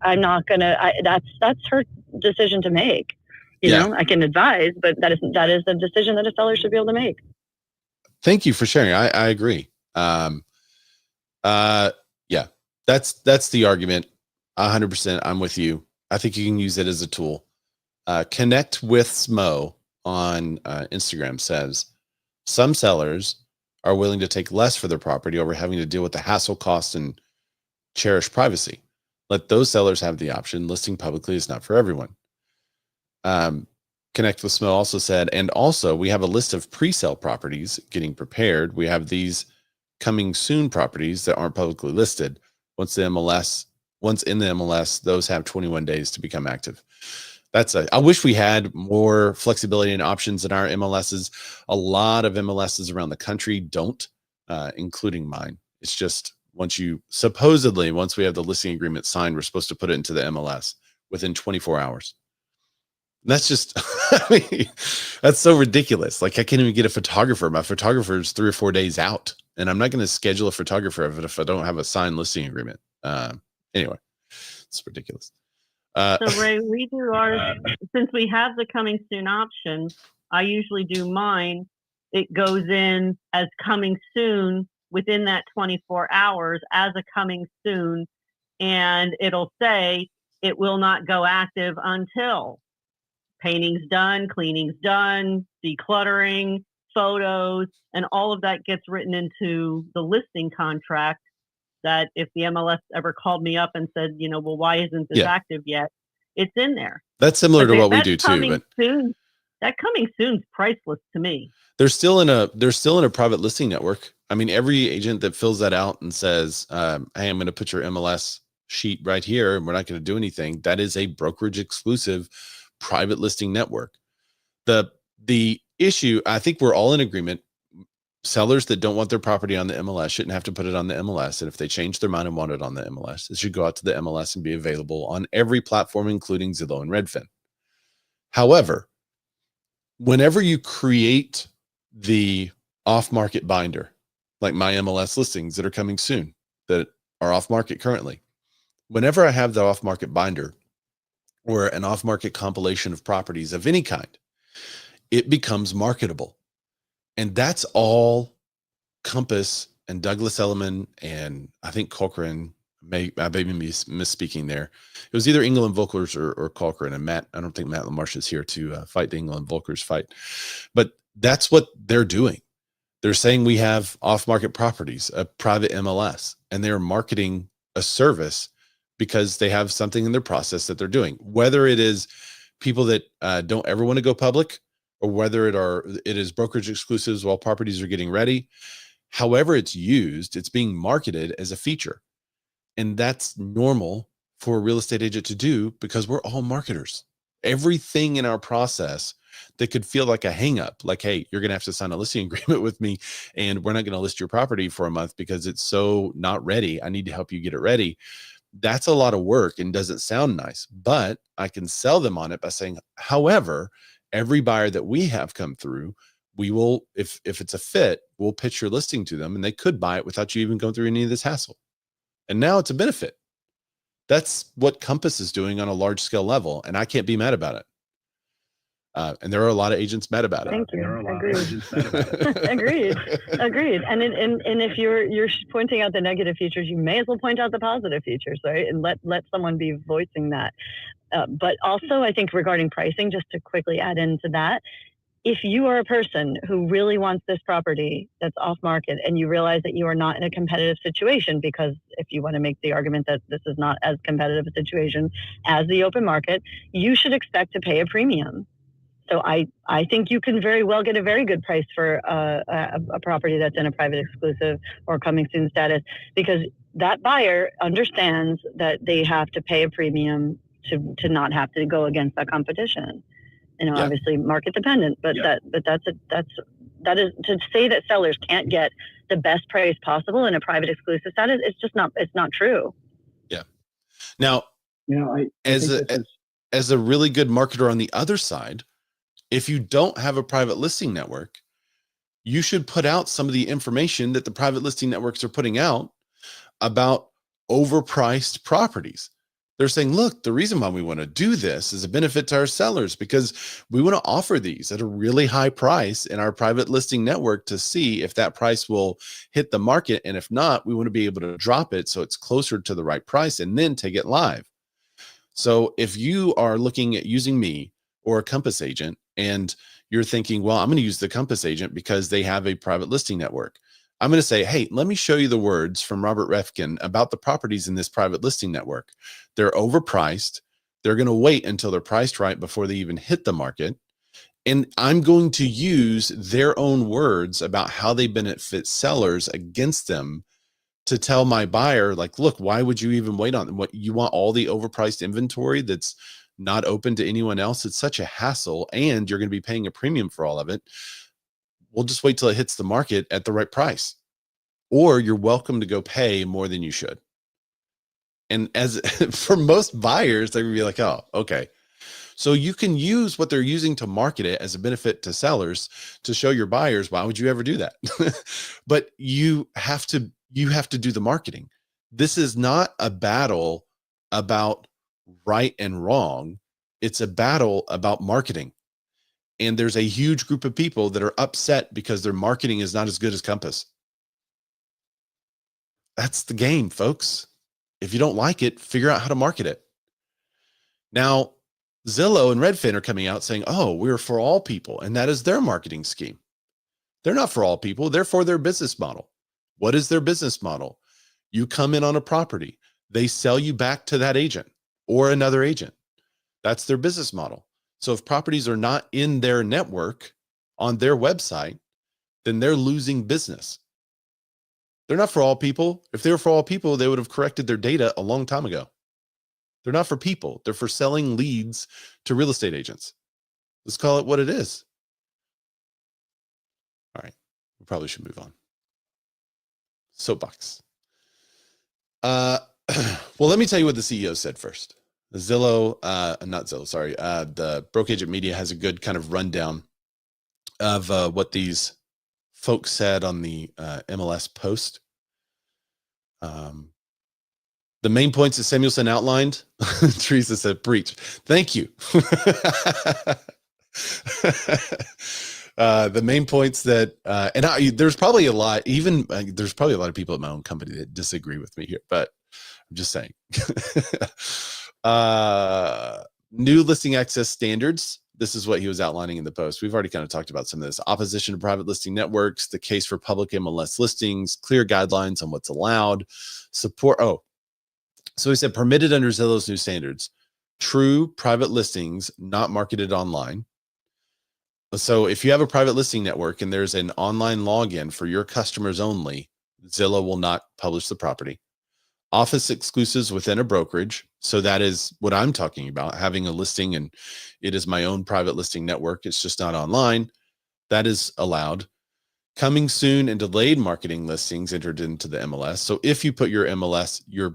I'm not going to, that's her decision to make. I can advise, but that is the decision that a seller should be able to make. Thank you for sharing. I agree. Yeah, that's the argument. 100%. I'm with you. I think you can use it as a tool. Connect with Smo on Instagram says some sellers are willing to take less for their property over having to deal with the hassle, cost, and cherish privacy. Let those sellers have the option. Listing publicly is not for everyone. Connect with Smo also said, and also we have a list of pre-sale properties getting prepared. We have these coming soon properties that aren't publicly listed. Once in the MLS, those have 21 days to become active. I wish we had more flexibility and options in our MLSs. A lot of MLSs around the country don't, including mine. It's just once we have the listing agreement signed, we're supposed to put it into the MLS within 24 hours. That's just, that's so ridiculous. Like I can't even get a photographer. My photographer's 3 or 4 days out, and I'm not going to schedule a photographer if I don't have a signed listing agreement. Anyway, it's ridiculous. So Ray, we do ours, since we have the coming soon option, I usually do mine. It goes in as coming soon within that 24 hours as a coming soon. And it'll say it will not go active until painting's done, cleaning's done, decluttering, photos, and all of that gets written into the listing contract, that if the MLS ever called me up and said, well, why isn't this active yet? It's in there. That's similar to what we do too. But that coming soon's priceless to me. They're still in a private listing network. I mean, every agent that fills that out and says, hey, I'm going to put your MLS sheet right here and we're not going to do anything, that is a brokerage exclusive private listing network. The issue, I think we're all in agreement. Sellers that don't want their property on the MLS shouldn't have to put it on the MLS. And if they change their mind and want it on the MLS, it should go out to the MLS and be available on every platform, including Zillow and Redfin. However, whenever you create the off-market binder, like my MLS listings that are coming soon, that are off-market currently, whenever I have the off-market binder or an off-market compilation of properties of any kind, it becomes marketable. And that's all Compass and Douglas Elliman and I think Corcoran, I may be misspeaking there. It was either England Volkers or Corcoran, and Matt, I don't think Matt LaMarche is here to fight the England Volkers fight, but that's what they're doing. They're saying we have off-market properties, a private MLS, and they're marketing a service because they have something in their process that they're doing, whether it is people that don't ever want to go public, or whether it is brokerage exclusives while properties are getting ready. However it's used, it's being marketed as a feature. And that's normal for a real estate agent to do because we're all marketers. Everything in our process that could feel like a hang up, like, hey, you're going to have to sign a listing agreement with me and we're not going to list your property for a month because it's so not ready. I need to help you get it ready. That's a lot of work and doesn't sound nice, but I can sell them on it by saying, however, every buyer that we have come through, we will, if it's a fit, we'll pitch your listing to them and they could buy it without you even going through any of this hassle. And now it's a benefit. That's what Compass is doing on a large scale level. And I can't be mad about it. And there are a lot of agents mad about it. Thank you. Agreed. Agreed. And if you're pointing out the negative features, you may as well point out the positive features, right? And let someone be voicing that. But also, I think regarding pricing, just to quickly add into that, if you are a person who really wants this property that's off market and you realize that you are not in a competitive situation, because if you want to make the argument that this is not as competitive a situation as the open market, you should expect to pay a premium. So I think you can very well get a very good price for a property that's in a private exclusive or coming soon status, because that buyer understands that they have to pay a premium to not have to go against that competition. Obviously market dependent, but that is to say that sellers can't get the best price possible in a private exclusive status. It's just not, it's not true. Yeah. Now, I as think this is- as a really good marketer on the other side, if you don't have a private listing network, you should put out some of the information that the private listing networks are putting out about overpriced properties. They're saying, look, the reason why we want to do this is a benefit to our sellers because we want to offer these at a really high price in our private listing network to see if that price will hit the market. And if not, we want to be able to drop it so it's closer to the right price and then take it live. So if you are looking at using me or a Compass agent and you're thinking, well, I'm going to use the Compass agent because they have a private listing network, I'm going to say, hey, let me show you the words from Robert Refkin about the properties in this private listing network. They're overpriced. They're going to wait until they're priced right before they even hit the market. And I'm going to use their own words about how they benefit sellers against them to tell my buyer, like, look, why would you even wait on them? What, you want all the overpriced inventory that's not open to anyone else? It's such a hassle, and you're going to be paying a premium for all of it. We'll just wait till it hits the market at the right price, or you're welcome to go pay more than you should. And as for most buyers, they're gonna be like, oh, okay. So you can use what they're using to market it as a benefit to sellers to show your buyers, why would you ever do that? But you have to do the marketing. This is not a battle about right and wrong. It's a battle about marketing. And there's a huge group of people that are upset because their marketing is not as good as Compass. That's the game, folks. If you don't like it, figure out how to market it. Now, Zillow and Redfin are coming out saying, oh, we're for all people. And that is their marketing scheme. They're not for all people. They're for their business model. What is their business model? You come in on a property. They sell you back to that agent or another agent. That's their business model. So if properties are not in their network on their website, then they're losing business. They're not for all people. If they were for all people, they would have corrected their data a long time ago. They're not for people. They're for selling leads to real estate agents. Let's call it what it is. All right. We probably should move on. Soapbox. Well, let me tell you what the CEO said first. Zillow, not Zillow, sorry. The Broke Agent Media has a good kind of rundown of what these folks said on the MLS post. The main points that Samuelson outlined, Teresa said, preach. Thank you. The main points that, there's probably a lot, there's probably a lot of people at my own company that disagree with me here, but I'm just saying. New listing access standards. This is what he was outlining in the post. We've already kind of talked about some of this. Opposition to private listing networks, the case for public MLS listings, clear guidelines on what's allowed, support. Oh, so he said permitted under Zillow's new standards, true private listings not marketed online. So if you have a private listing network and there's an online login for your customers only, Zillow will not publish the property. Office exclusives within a brokerage. So that is what I'm talking about, having a listing and it is my own private listing network. It's just not online. That is allowed. Coming soon and delayed marketing listings entered into the MLS. So if you put your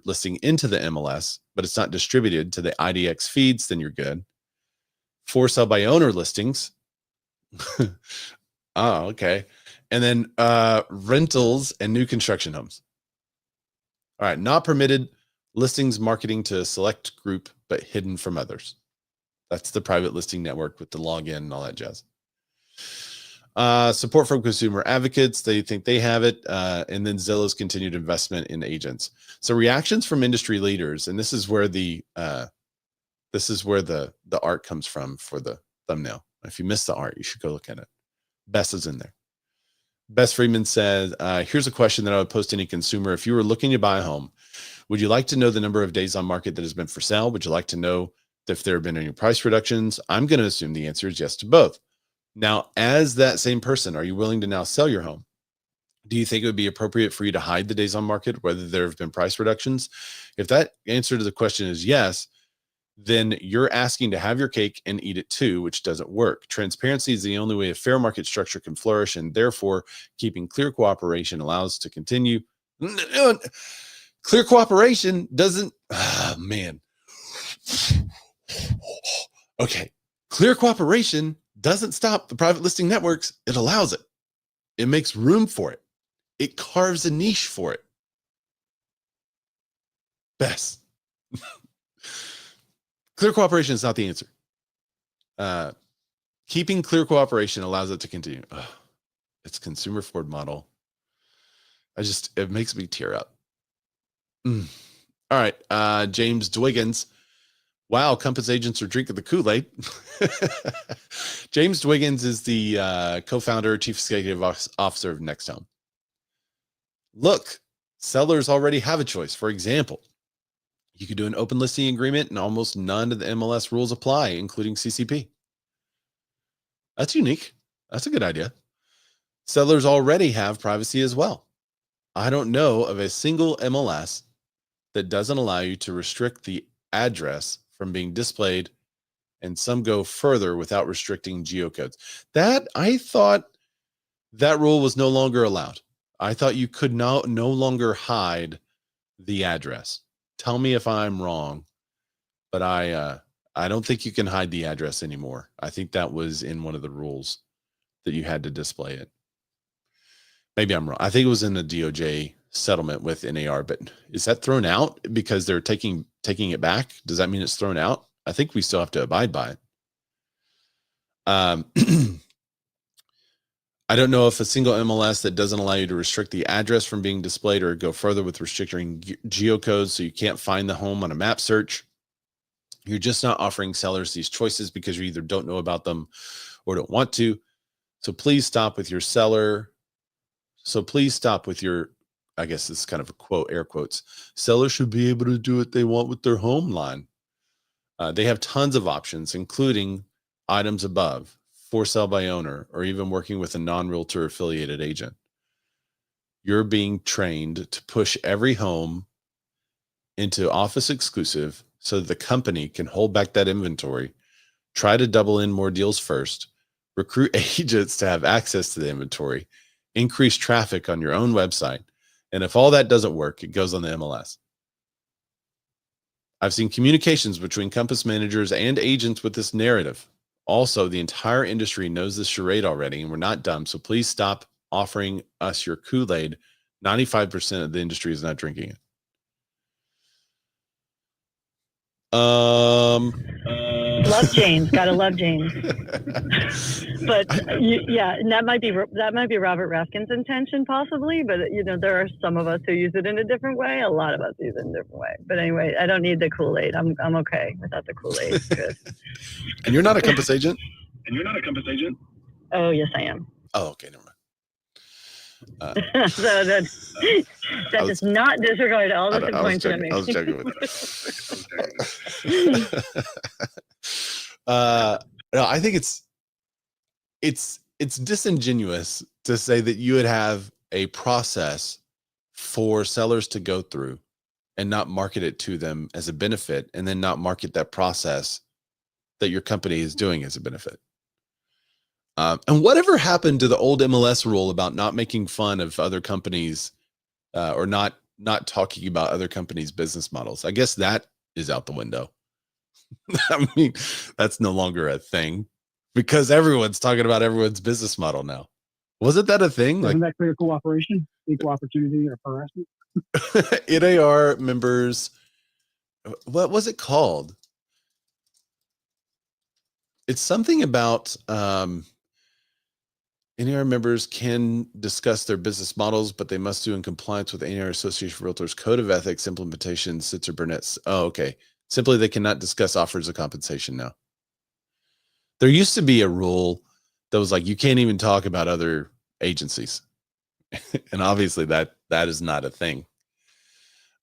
listing into the MLS, but it's not distributed to the IDX feeds, then you're good. For sale by owner listings. Oh, okay. And then rentals and new construction homes. All right, not permitted listings marketing to a select group, but hidden from others. That's the private listing network with the login and all that jazz. Support from consumer advocates. They think they have it. And then Zillow's continued investment in agents. So reactions from industry leaders, and this is where the art comes from for the thumbnail. If you missed the art, you should go look at it. Bess is in there. Bess Freeman says, here's a question that I would pose to any consumer. If you were looking to buy a home, would you like to know the number of days on market that has been for sale? Would you like to know if there have been any price reductions? I'm going to assume the answer is yes to both. Now, as that same person, are you willing to now sell your home? Do you think it would be appropriate for you to hide the days on market, whether there have been price reductions? If that answer to the question is yes, then you're asking to have your cake and eat it too, which doesn't work. Transparency is the only way a fair market structure can flourish, and therefore keeping clear cooperation allows to continue. Clear cooperation doesn't, man. Okay. Clear cooperation doesn't stop the private listing networks. It allows it. It makes room for it. It carves a niche for it. Best. Clear cooperation is not the answer. Keeping clear cooperation allows it to continue. It's consumer forward model. It makes me tear up. All right. James Dwiggins. Wow, Compass agents are drinking the Kool-Aid. James Dwiggins is the co-founder, chief executive officer of NextHome. Look, sellers already have a choice. For example, you could do an open listing agreement and almost none of the MLS rules apply, including CCP. That's unique. That's a good idea. Sellers already have privacy as well. I don't know of a single MLS that doesn't allow you to restrict the address from being displayed, and some go further without restricting geocodes. I thought that rule was no longer allowed. I thought you could no longer hide the address. Tell me if I'm wrong, but I don't think you can hide the address anymore. I think that was in one of the rules that you had to display it. Maybe I'm wrong. I think it was in the DOJ settlement with NAR, but is that thrown out because they're taking it back? Does that mean it's thrown out? I think we still have to abide by it. I don't know if a single MLS that doesn't allow you to restrict the address from being displayed or go further with restricting geocodes so you can't find the home on a map search. You're just not offering sellers these choices because you either don't know about them or don't want to. So please stop with your I guess this is kind of a quote, air quotes. Sellers should be able to do what they want with their home line. They have tons of options, including items above, for sale by owner, or even working with a non-realtor affiliated agent. You're being trained to push every home into office exclusive so that the company can hold back that inventory, try to double in more deals first, recruit agents to have access to the inventory, increase traffic on your own website. And if all that doesn't work, it goes on the MLS. I've seen communications between Compass managers and agents with this narrative. Also, the entire industry knows this charade already, and we're not dumb. So please stop offering us your Kool-Aid. 95% of the industry is not drinking it. Love James, gotta love James. But yeah, and that might be Robert Rafkin's intention, possibly. But there are some of us who use it in a different way. A lot of us use it in a different way. But anyway, I don't need the Kool-Aid. I'm okay without the Kool-Aid. Good. And you're not a Compass agent? Oh yes, I am. Oh, okay, never mind. So that does not disregard all the points I'm making. I was joking with no, I think it's disingenuous to say that you would have a process for sellers to go through and not market it to them as a benefit, and then not market that process that your company is doing as a benefit. And whatever happened to the old MLS rule about not making fun of other companies or not talking about other companies' business models? I guess that is out the window. I mean, that's no longer a thing because everyone's talking about everyone's business model now. Wasn't that a thing? Isn't that clear cooperation, equal opportunity, or harassment? NAR members, what was it called? It's something about NAR members can discuss their business models, but they must do in compliance with NAR Association of Realtors Code of Ethics implementation. Sitzer Burnett's. Oh, okay. Simply, they cannot discuss offers of compensation now. There used to be a rule that was like, you can't even talk about other agencies. And obviously that is not a thing.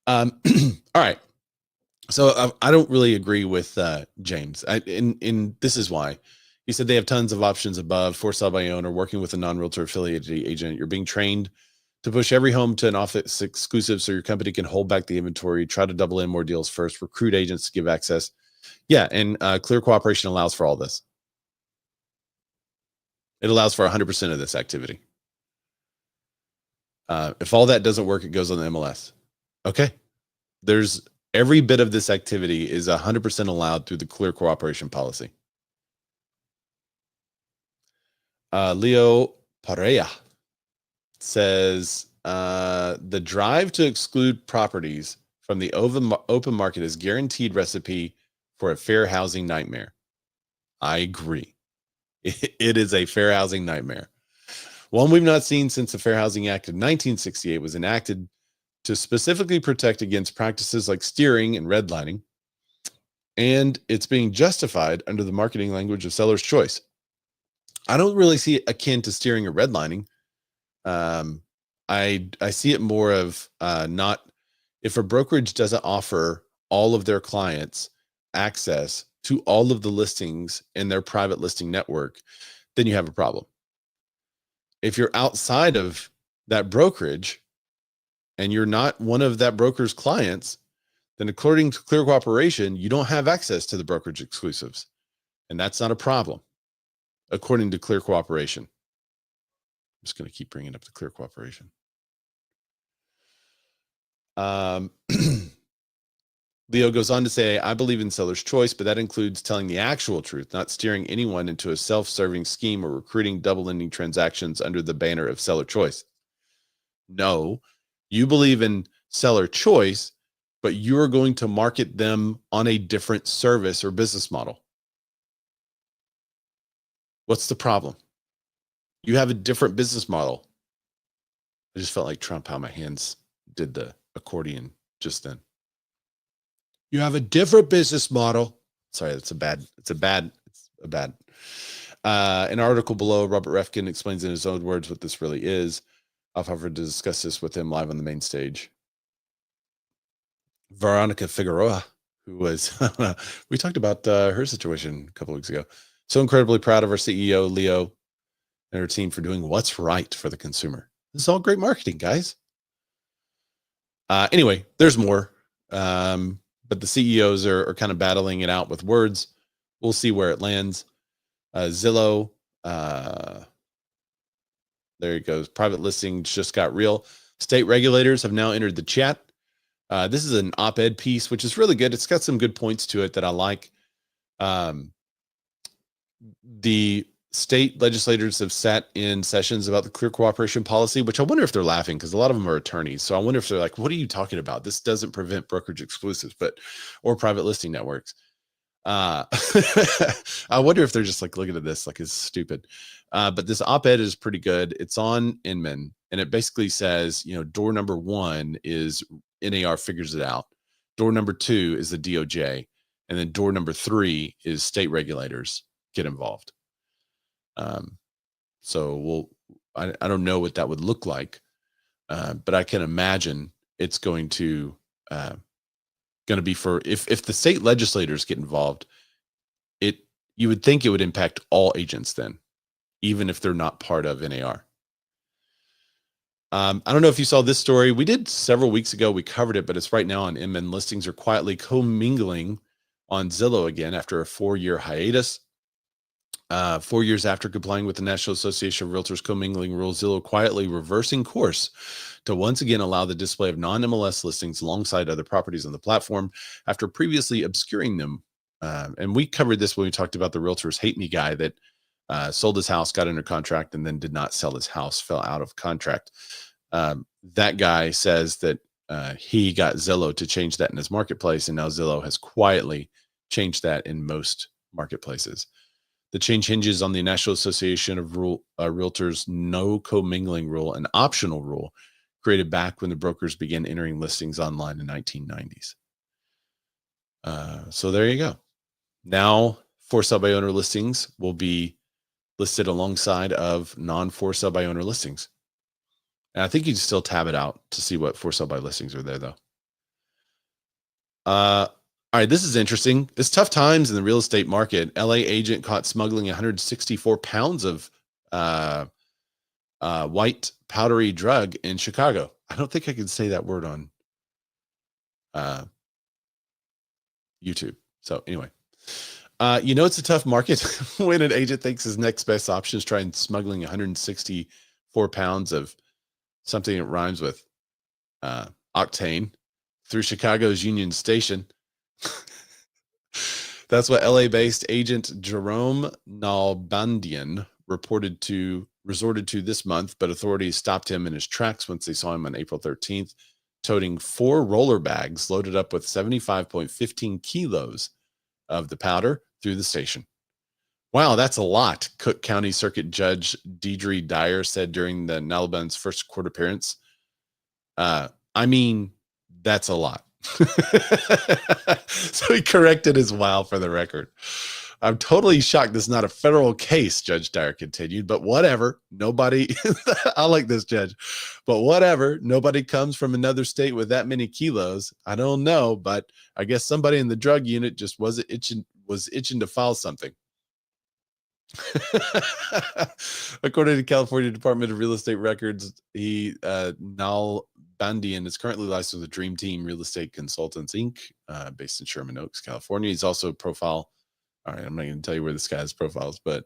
All right. So I don't really agree with James. This is why. He said they have tons of options above, for sale by owner, working with a non-realtor affiliated agent. You're being trained to push every home to an office exclusive so your company can hold back the inventory, try to double in more deals first, recruit agents to give access Yeah, and clear cooperation allows for all this. It allows for 100% of this activity. If all that doesn't work, it goes on the MLS. Okay. There's every bit of this activity is 100% allowed through the clear cooperation policy. Leo Pareja says the drive to exclude properties from the open market is guaranteed recipe for a fair housing nightmare. I agree. It is a fair housing nightmare. One we've not seen since the Fair Housing Act of 1968 was enacted to specifically protect against practices like steering and redlining, and it's being justified under the marketing language of seller's choice. I don't really see it akin to steering or redlining. I see it more of not if a brokerage doesn't offer all of their clients access to all of the listings in their private listing network, then you have a problem. If you're outside of that brokerage and you're not one of that broker's clients, then according to clear cooperation, you don't have access to the brokerage exclusives. And that's not a problem, according to clear cooperation. I'm just going to keep bringing up the clear cooperation. Leo goes on to say, I believe in seller's choice, but that includes telling the actual truth, not steering anyone into a self-serving scheme or recruiting double-ending transactions under the banner of seller choice. No, you believe in seller choice, but you're going to market them on a different service or business model. What's the problem? You have a different business model. I just felt like Trump, how my hands did the accordion just then. You have a different business model. Sorry, it's a bad. An article below, Robert Refkin explains in his own words what this really is. I've offered to discuss this with him live on the main stage. Veronica Figueroa, who was, we talked about her situation a couple of weeks ago. So incredibly proud of our CEO, Leo, and her team for doing what's right for the consumer. This is all great marketing, guys. Anyway, there's more. But the CEOs are kind of battling it out with words. We'll see where it lands. Zillow, there it goes. Private listings just got real. State regulators have now entered the chat. This is an op-ed piece, which is really good. It's got some good points to it that I like. The state legislators have sat in sessions about the clear cooperation policy, which I wonder if they're laughing because a lot of them are attorneys. So I wonder if they're like, what are you talking about? This doesn't prevent brokerage exclusives, or private listing networks. I wonder if they're just like looking at this like it's stupid. But this op-ed is pretty good. It's on Inman, and it basically says, door number 1 is NAR figures it out. Door number 2 is the DOJ. And then door number 3 is state regulators get involved. So I don't know what that would look like, but I can imagine it's going to be for, if the state legislators get involved, you would think it would impact all agents then, even if they're not part of NAR. I don't know if you saw this story. We did several weeks ago. We covered it, but it's right now on MN. Listings are quietly commingling on Zillow again after a 4-year hiatus. 4 years after complying with the National Association of Realtors commingling rules, Zillow quietly reversing course to once again allow the display of non-MLS listings alongside other properties on the platform after previously obscuring them. And we covered this when we talked about the Realtors Hate Me guy that sold his house, got under contract, and then did not sell his house, fell out of contract. That guy says that he got Zillow to change that in his marketplace, and now Zillow has quietly changed that in most marketplaces. The change hinges on the National Association of Realtors no commingling rule, an optional rule created back when the brokers began entering listings online in the 1990s. So there you go. Now, for sale by owner listings will be listed alongside of non-for sale by owner listings. And I think you can still tab it out to see what for sale by listings are there, though. All right, this is interesting. It's tough times in the real estate market. LA agent caught smuggling 164 pounds of white powdery drug in Chicago. I don't think I can say that word on YouTube. So anyway, It's a tough market when an agent thinks his next best option is trying smuggling 164 pounds of something that rhymes with octane through Chicago's Union Station. That's what LA-based agent Jerome Nalbandian resorted to this month, but authorities stopped him in his tracks once they saw him on April 13th, toting 4 roller bags loaded up with 75.15 kilos of the powder through the station. Wow, that's a lot, Cook County Circuit Judge Deidre Dyer said during the Nalban's first court appearance. That's a lot. So he corrected his wow for the record. I'm totally shocked this is not a federal case, Judge Dyer continued, but whatever. Nobody, I like this judge, but whatever. Nobody comes from another state with that many kilos. I don't know, but I guess somebody in the drug unit just was itching to file something. According to California Department of Real Estate Records, Nalbandian is currently licensed with Dream Team Real Estate Consultants, Inc., based in Sherman Oaks, California. He's also profile. All right, I'm not going to tell you where this guy has profiles, but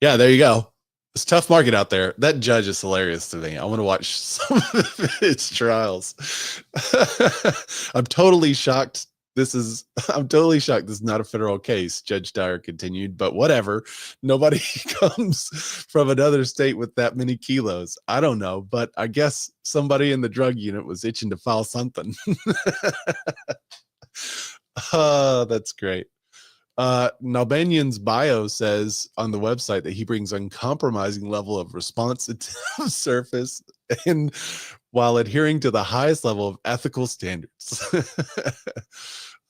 yeah, there you go. It's a tough market out there. That judge is hilarious to me. I want to watch some of its trials. I'm totally shocked. I'm totally shocked this is not a federal case, Judge Dyer continued, but whatever. Nobody comes from another state with that many kilos. I don't know, but I guess somebody in the drug unit was itching to file something. Oh, that's great. Nalbandian's bio says on the website that he brings uncompromising level of responsive surface and while adhering to the highest level of ethical standards.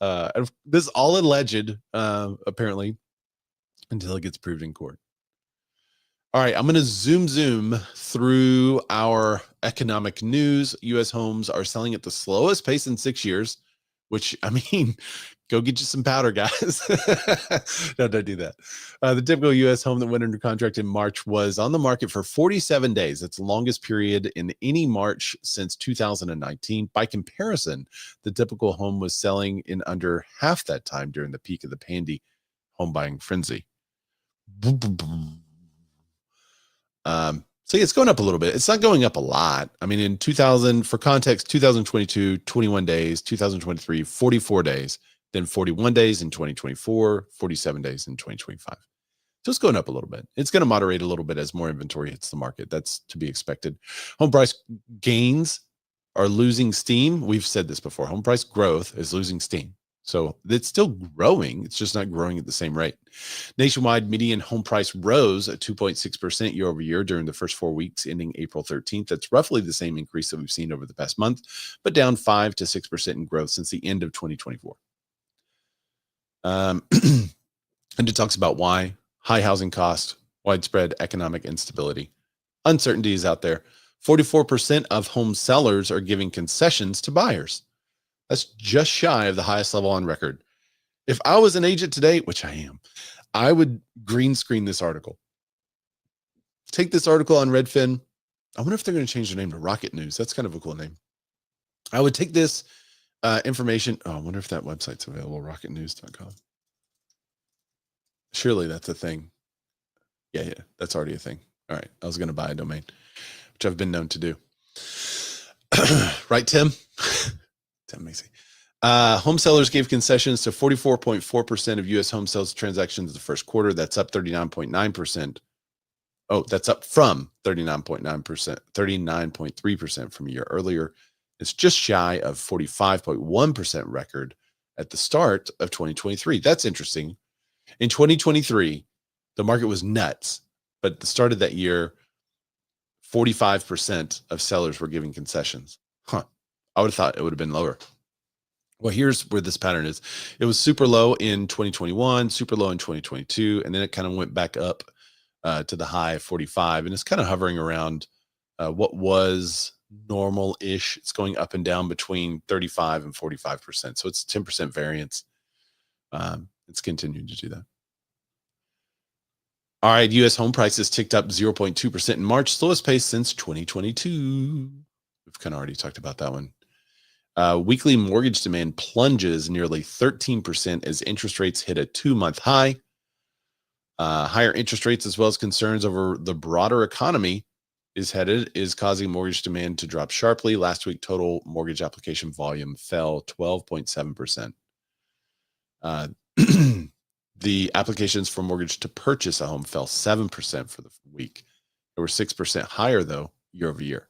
This is all alleged, apparently, until it gets proved in court. All right, I'm going to zoom through our economic news. U.S. homes are selling at the slowest pace in 6 years, which, go get you some powder, guys. No, don't do that. The typical U.S. home that went under contract in March was on the market for 47 days. That's the longest period in any March since 2019. By comparison, the typical home was selling in under half that time during the peak of the pandy home buying frenzy. So it's going up a little bit. It's not going up a lot. In 2000, for context, 2022, 21 days, 2023, 44 days. Then 41 days in 2024, 47 days in 2025. So it's going up a little bit. It's going to moderate a little bit as more inventory hits the market. That's to be expected. Home price gains are losing steam. We've said this before. Home price growth is losing steam. So it's still growing. It's just not growing at the same rate. Nationwide median home price rose at 2.6% year over year during the first 4 weeks ending April 13th. That's roughly the same increase that we've seen over the past month, but down 5 to 6% in growth since the end of 2024. And it talks about why: high housing cost, widespread economic instability, uncertainty is out there. 44% of home sellers are giving concessions to buyers. That's just shy of the highest level on record. If I was an agent today, which I am, I would green screen this article. Take this article on Redfin. I wonder if they're going to change their name to Rocket News. That's kind of a cool name. I would take this information. Oh, I wonder if that website's available, rocketnews.com. Surely that's a thing. Yeah, that's already a thing. All right, I was going to buy a domain, which I've been known to do. Right, Tim? Tim Macy. Home sellers gave concessions to 44.4% of U.S. home sales transactions in the first quarter. That's up 39.9%. Oh, that's up from 39.9%, 39.3% from a year earlier. It's just shy of 45.1% record at the start of 2023. That's interesting. In 2023, the market was nuts, but at the start of that year, 45% of sellers were giving concessions. I would have thought it would have been lower. Well, here's where this pattern is. It was super low in 2021, super low in 2022, and then it kind of went back up to the high of 45, and it's kind of hovering around what was normal-ish. It's going up and down between 35 and 45%. So it's 10% variance. It's continuing to do that. All right, U.S. home prices ticked up 0.2% in March, slowest pace since 2022. We've kind of already talked about that one. Weekly mortgage demand plunges nearly 13% as interest rates hit a 2-month high. Higher interest rates, as well as concerns over the broader economy, is causing mortgage demand to drop sharply. Last week, total mortgage application volume fell 12.7%. The applications for mortgage to purchase a home fell 7% for the week. They were 6% higher, though, year over year.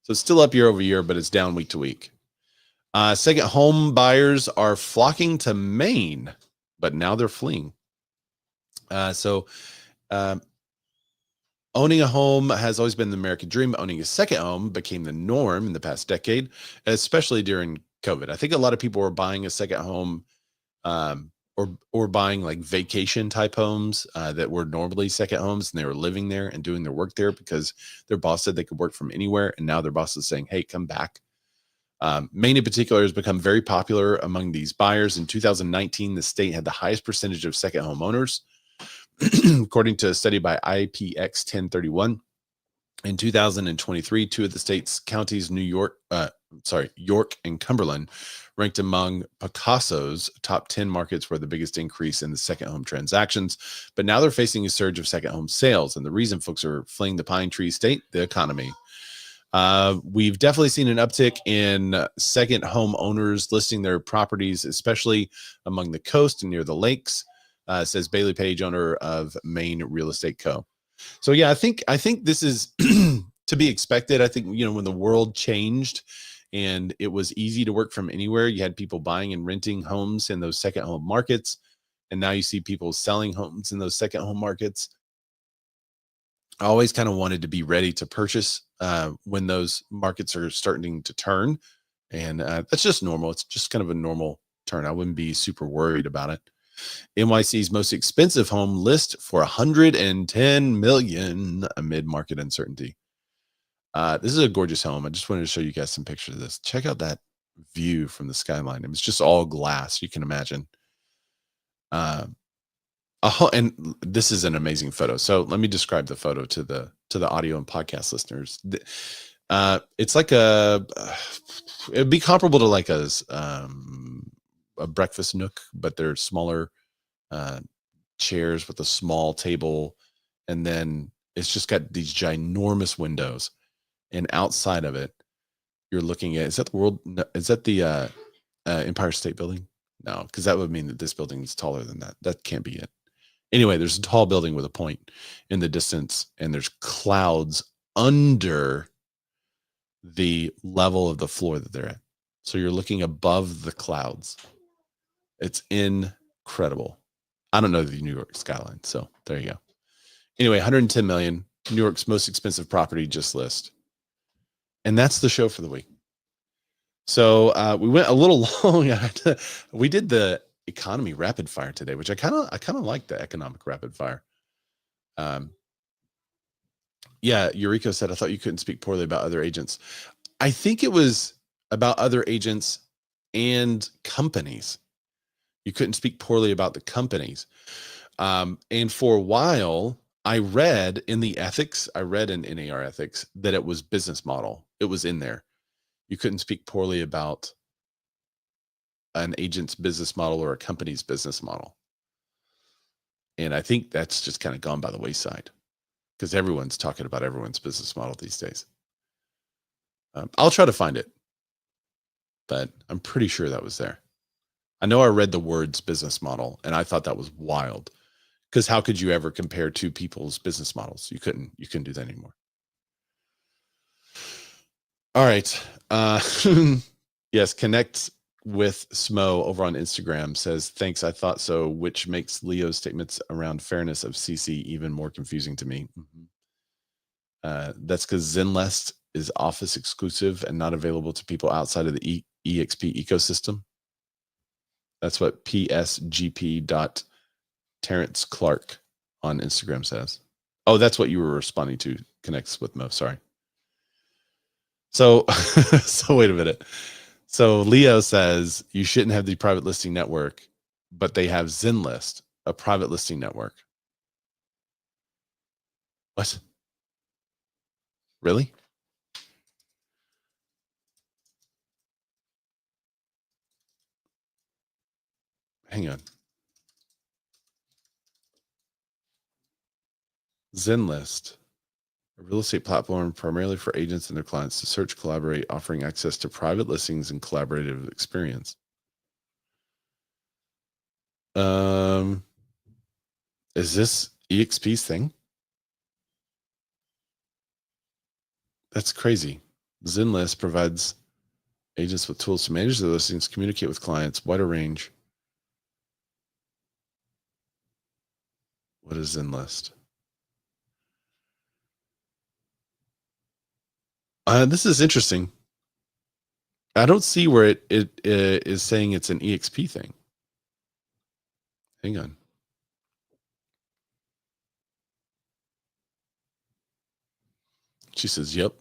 So it's still up year over year, but it's down week to week. Second home buyers are flocking to Maine, but now they're fleeing. Owning a home has always been the American dream. Owning a second home became the norm in the past decade, especially during COVID. I think a lot of people were buying a second home or buying like vacation type homes that were normally second homes, and they were living there and doing their work there because their boss said they could work from anywhere. And now their boss is saying, hey, come back. Maine in particular has become very popular among these buyers. In 2019, the state had the highest percentage of second home owners, according to a study by IPX 1031. In 2023, two of the state's counties, York and Cumberland, ranked among Picasso's top 10 markets where the biggest increase in the second home transactions. But now they're facing a surge of second home sales. And the reason folks are fleeing the Pine Tree State, the economy. We've definitely seen an uptick in second home owners listing their properties, especially among the coast and near the lakes, says Bailey Page, owner of Maine Real Estate Co. So yeah, I think this is to be expected. I think, when the world changed and it was easy to work from anywhere, you had people buying and renting homes in those second home markets. And now you see people selling homes in those second home markets. I always kind of wanted to be ready to purchase when those markets are starting to turn. And that's just normal. It's just kind of a normal turn. I wouldn't be super worried about it. NYC's most expensive home list for $110 million amid market uncertainty. This is a gorgeous home. I just wanted to show you guys some pictures of this. Check out that view from the skyline. It's just all glass. You can imagine. And this is an amazing photo. So let me describe the photo to the audio and podcast listeners. It's like it'd be comparable to like a breakfast nook, but they're smaller chairs with a small table, and then it's just got these ginormous windows, and outside of it, you're looking at, is that the Empire State Building? No, because that would mean that this building is taller than that. That can't be it. Anyway, there's a tall building with a point in the distance, and there's clouds under the level of the floor that they're at. So you're looking above the clouds. It's incredible. I don't know the New York skyline, so there you go. Anyway, 110 million, New York's most expensive property just list. And that's the show for the week. So we went a little long. We did the economy rapid fire today, which I kind of like the economic rapid fire. Yeah, Eureka said, I thought you couldn't speak poorly about other agents. I think it was about other agents and companies. You couldn't speak poorly about the companies. And for a while, I read in the ethics, I read in NAR ethics that it was business model. It was in there. You couldn't speak poorly about an agent's business model or a company's business model. And I think that's just kind of gone by the wayside because everyone's talking about everyone's business model these days. I'll try to find it, but I'm pretty sure that was there. I know I read the words business model and I thought that was wild because how could you ever compare two people's business models? You couldn't do that anymore. All right. Yes. Connect with Smo over on Instagram says, thanks. I thought so, which makes Leo's statements around fairness of CC even more confusing to me. That's because Zenlist is Office exclusive and not available to people outside of the EXP ecosystem. That's what psgp.Terrence Clark on Instagram says. Oh, that's what you were responding to. Connects with Mo. Sorry. So, wait a minute. So Leo says you shouldn't have the private listing network, but they have Zenlist, a private listing network. What? Really? hang on. Zenlist, a real estate platform primarily for agents and their clients to search, collaborate, offering access to private listings and collaborative experience. Is this EXP's thing? That's crazy. Zenlist provides agents with tools to manage their listings, communicate with clients, wider range. What is Zenlist? This is interesting. I don't see where it is saying it's an EXP thing. Hang on. She says, yep.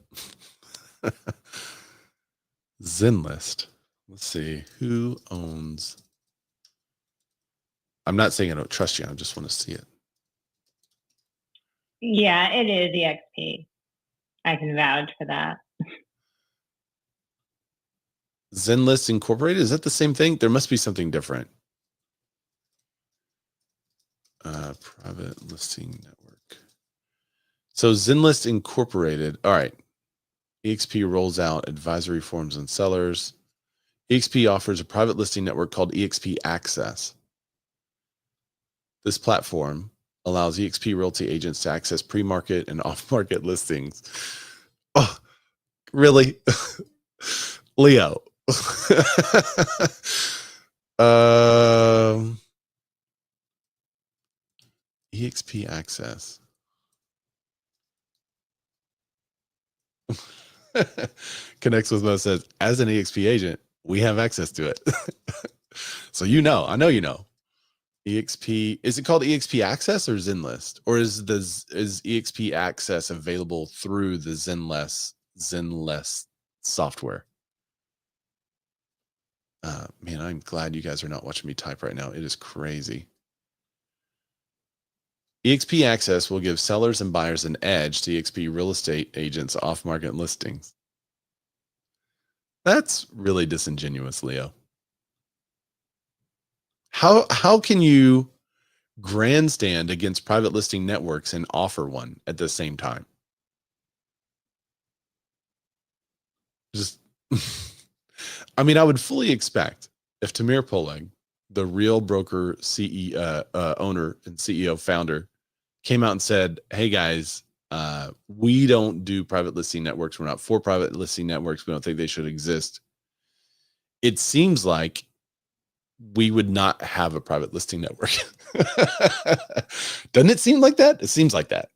Zenlist. Let's see. Who owns? I'm not saying I don't trust you. I just want to see it. Yeah, it is EXP. I can vouch for that. Zenlist Incorporated. Is that the same thing? There must be something different. Private listing network. So Zenlist Incorporated. All right. EXP rolls out advisory forms on sellers. EXP offers a private listing network called EXP Access. This platform allows EXP realty agents to access pre-market and off-market listings. Oh, really? Leo. EXP Access. Connects with Mo says, as an EXP agent, we have access to it. So I know you know. EXP, is it called EXP Access or Zenlist? Or is EXP Access available through the Zenlist software? Man, I'm glad you guys are not watching me type right now. It is crazy. EXP Access will give sellers and buyers an edge to EXP real estate agents' off-market listings. That's really disingenuous, Leo. How can you grandstand against private listing networks and offer one at the same time? Just, I mean, I would fully expect if Tamir Poleg, the real broker CEO, owner and CEO founder, came out and said, hey guys, we don't do private listing networks. We're not for private listing networks. We don't think they should exist. It seems like we would not have a private listing network. Doesn't it seem like that? It seems like that.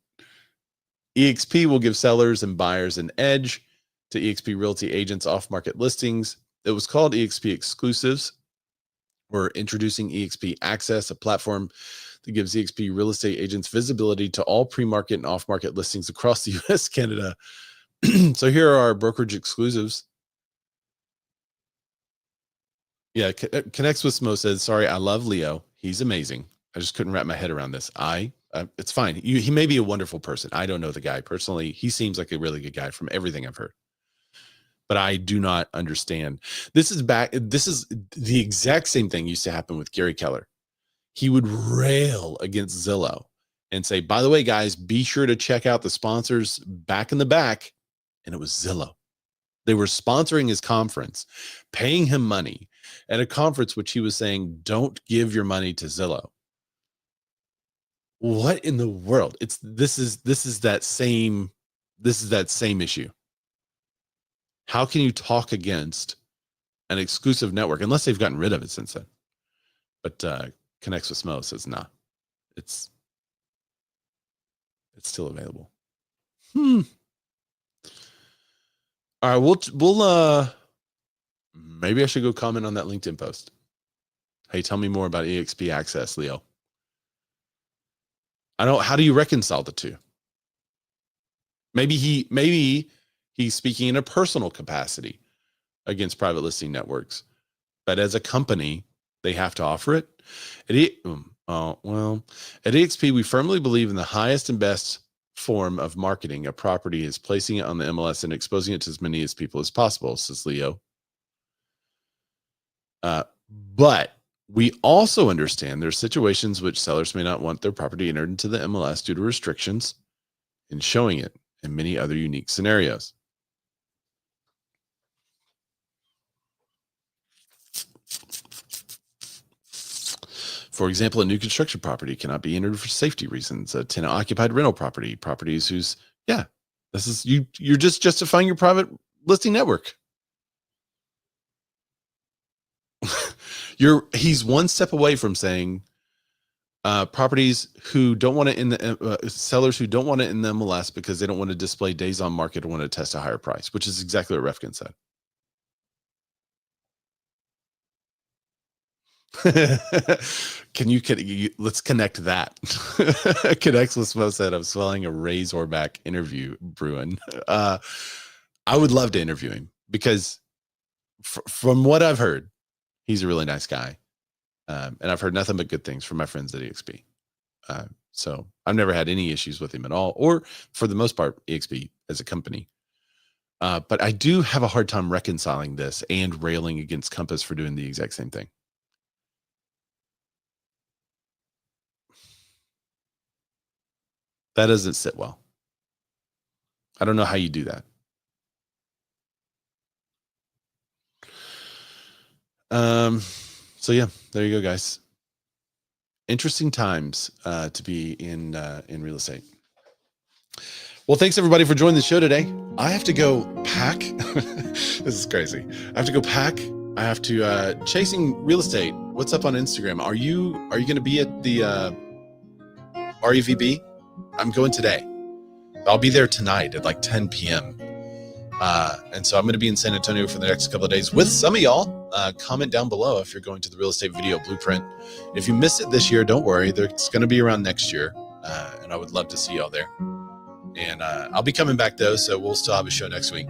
EXP will give sellers and buyers an edge to EXP realty agents off-market listings. It was called EXP Exclusives. We're introducing EXP Access, a platform that gives EXP real estate agents visibility to all pre-market and off-market listings across the US, Canada. So here are our brokerage exclusives. Yeah, Connects with Smo says, sorry, I love Leo. He's amazing. I just couldn't wrap my head around this. It's fine. He may be a wonderful person. I don't know the guy personally. He seems like a really good guy from everything I've heard. But I do not understand. This is the exact same thing used to happen with Gary Keller. He would rail against Zillow and say, by the way, guys, be sure to check out the sponsors back in the back. And it was Zillow. They were sponsoring his conference, paying him money at a conference, which he was saying, don't give your money to Zillow. What in the world? This is that same issue. How can you talk against an exclusive network unless they've gotten rid of it since then? But Connects with Smo says, nah, it's still available. All right, we'll maybe I should go comment on that LinkedIn post. Hey, tell me more about EXP Access, Leo. How do you reconcile the two? Maybe he's speaking in a personal capacity against private listing networks, but as a company, they have to offer it. At EXP, we firmly believe in the highest and best form of marketing a property is placing it on the MLS and exposing it to as many as people as possible, says Leo. But We also understand there are situations which sellers may not want their property entered into the MLS due to restrictions in showing it and many other unique scenarios. For example, a new construction property cannot be entered for safety reasons. A tenant-occupied rental properties whose, this is you're just justifying your private listing network. He's one step away from saying properties who don't want it in the sellers who don't want it in the MLS because they don't want to display days on market or want to test a higher price, which is exactly what Redfin said. Can you let's connect that. Connects with Smo said, I'm swelling a Razorback interview, Bruin. I would love to interview him because from what I've heard, he's a really nice guy. And I've heard nothing but good things from my friends at EXP. So I've never had any issues with him at all, or for the most part, EXP as a company. But I do have a hard time reconciling this and railing against Compass for doing the exact same thing. That doesn't sit well. I don't know how you do that. So yeah, there you go, guys. Interesting times to be in real estate. Well, thanks everybody for joining the show today. I have to go pack. This is crazy. I have to go pack. I have to chasing real estate. What's up on Instagram? Are you going to be at the REVB? I'm going today. I'll be there tonight at like 10 p.m. And so I'm going to be in San Antonio for the next couple of days with some of y'all. Comment down below if you're going to the Real Estate Video Blueprint. If you missed it this year, don't worry. It's going to be around next year. And I would love to see y'all there. And I'll be coming back though, so we'll still have a show next week.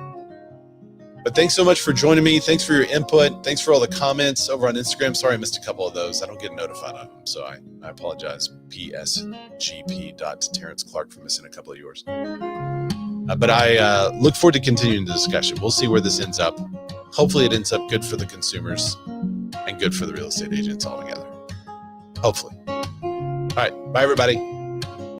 But thanks so much for joining me. Thanks for your input. Thanks for all the comments over on Instagram. Sorry I missed a couple of those. I don't get notified on them, so I apologize. PSGP.Terrence Clark for missing a couple of yours. But I look forward to continuing the discussion. We'll see where this ends up. Hopefully it ends up good for the consumers and good for the real estate agents altogether. Hopefully. All right. Bye, everybody.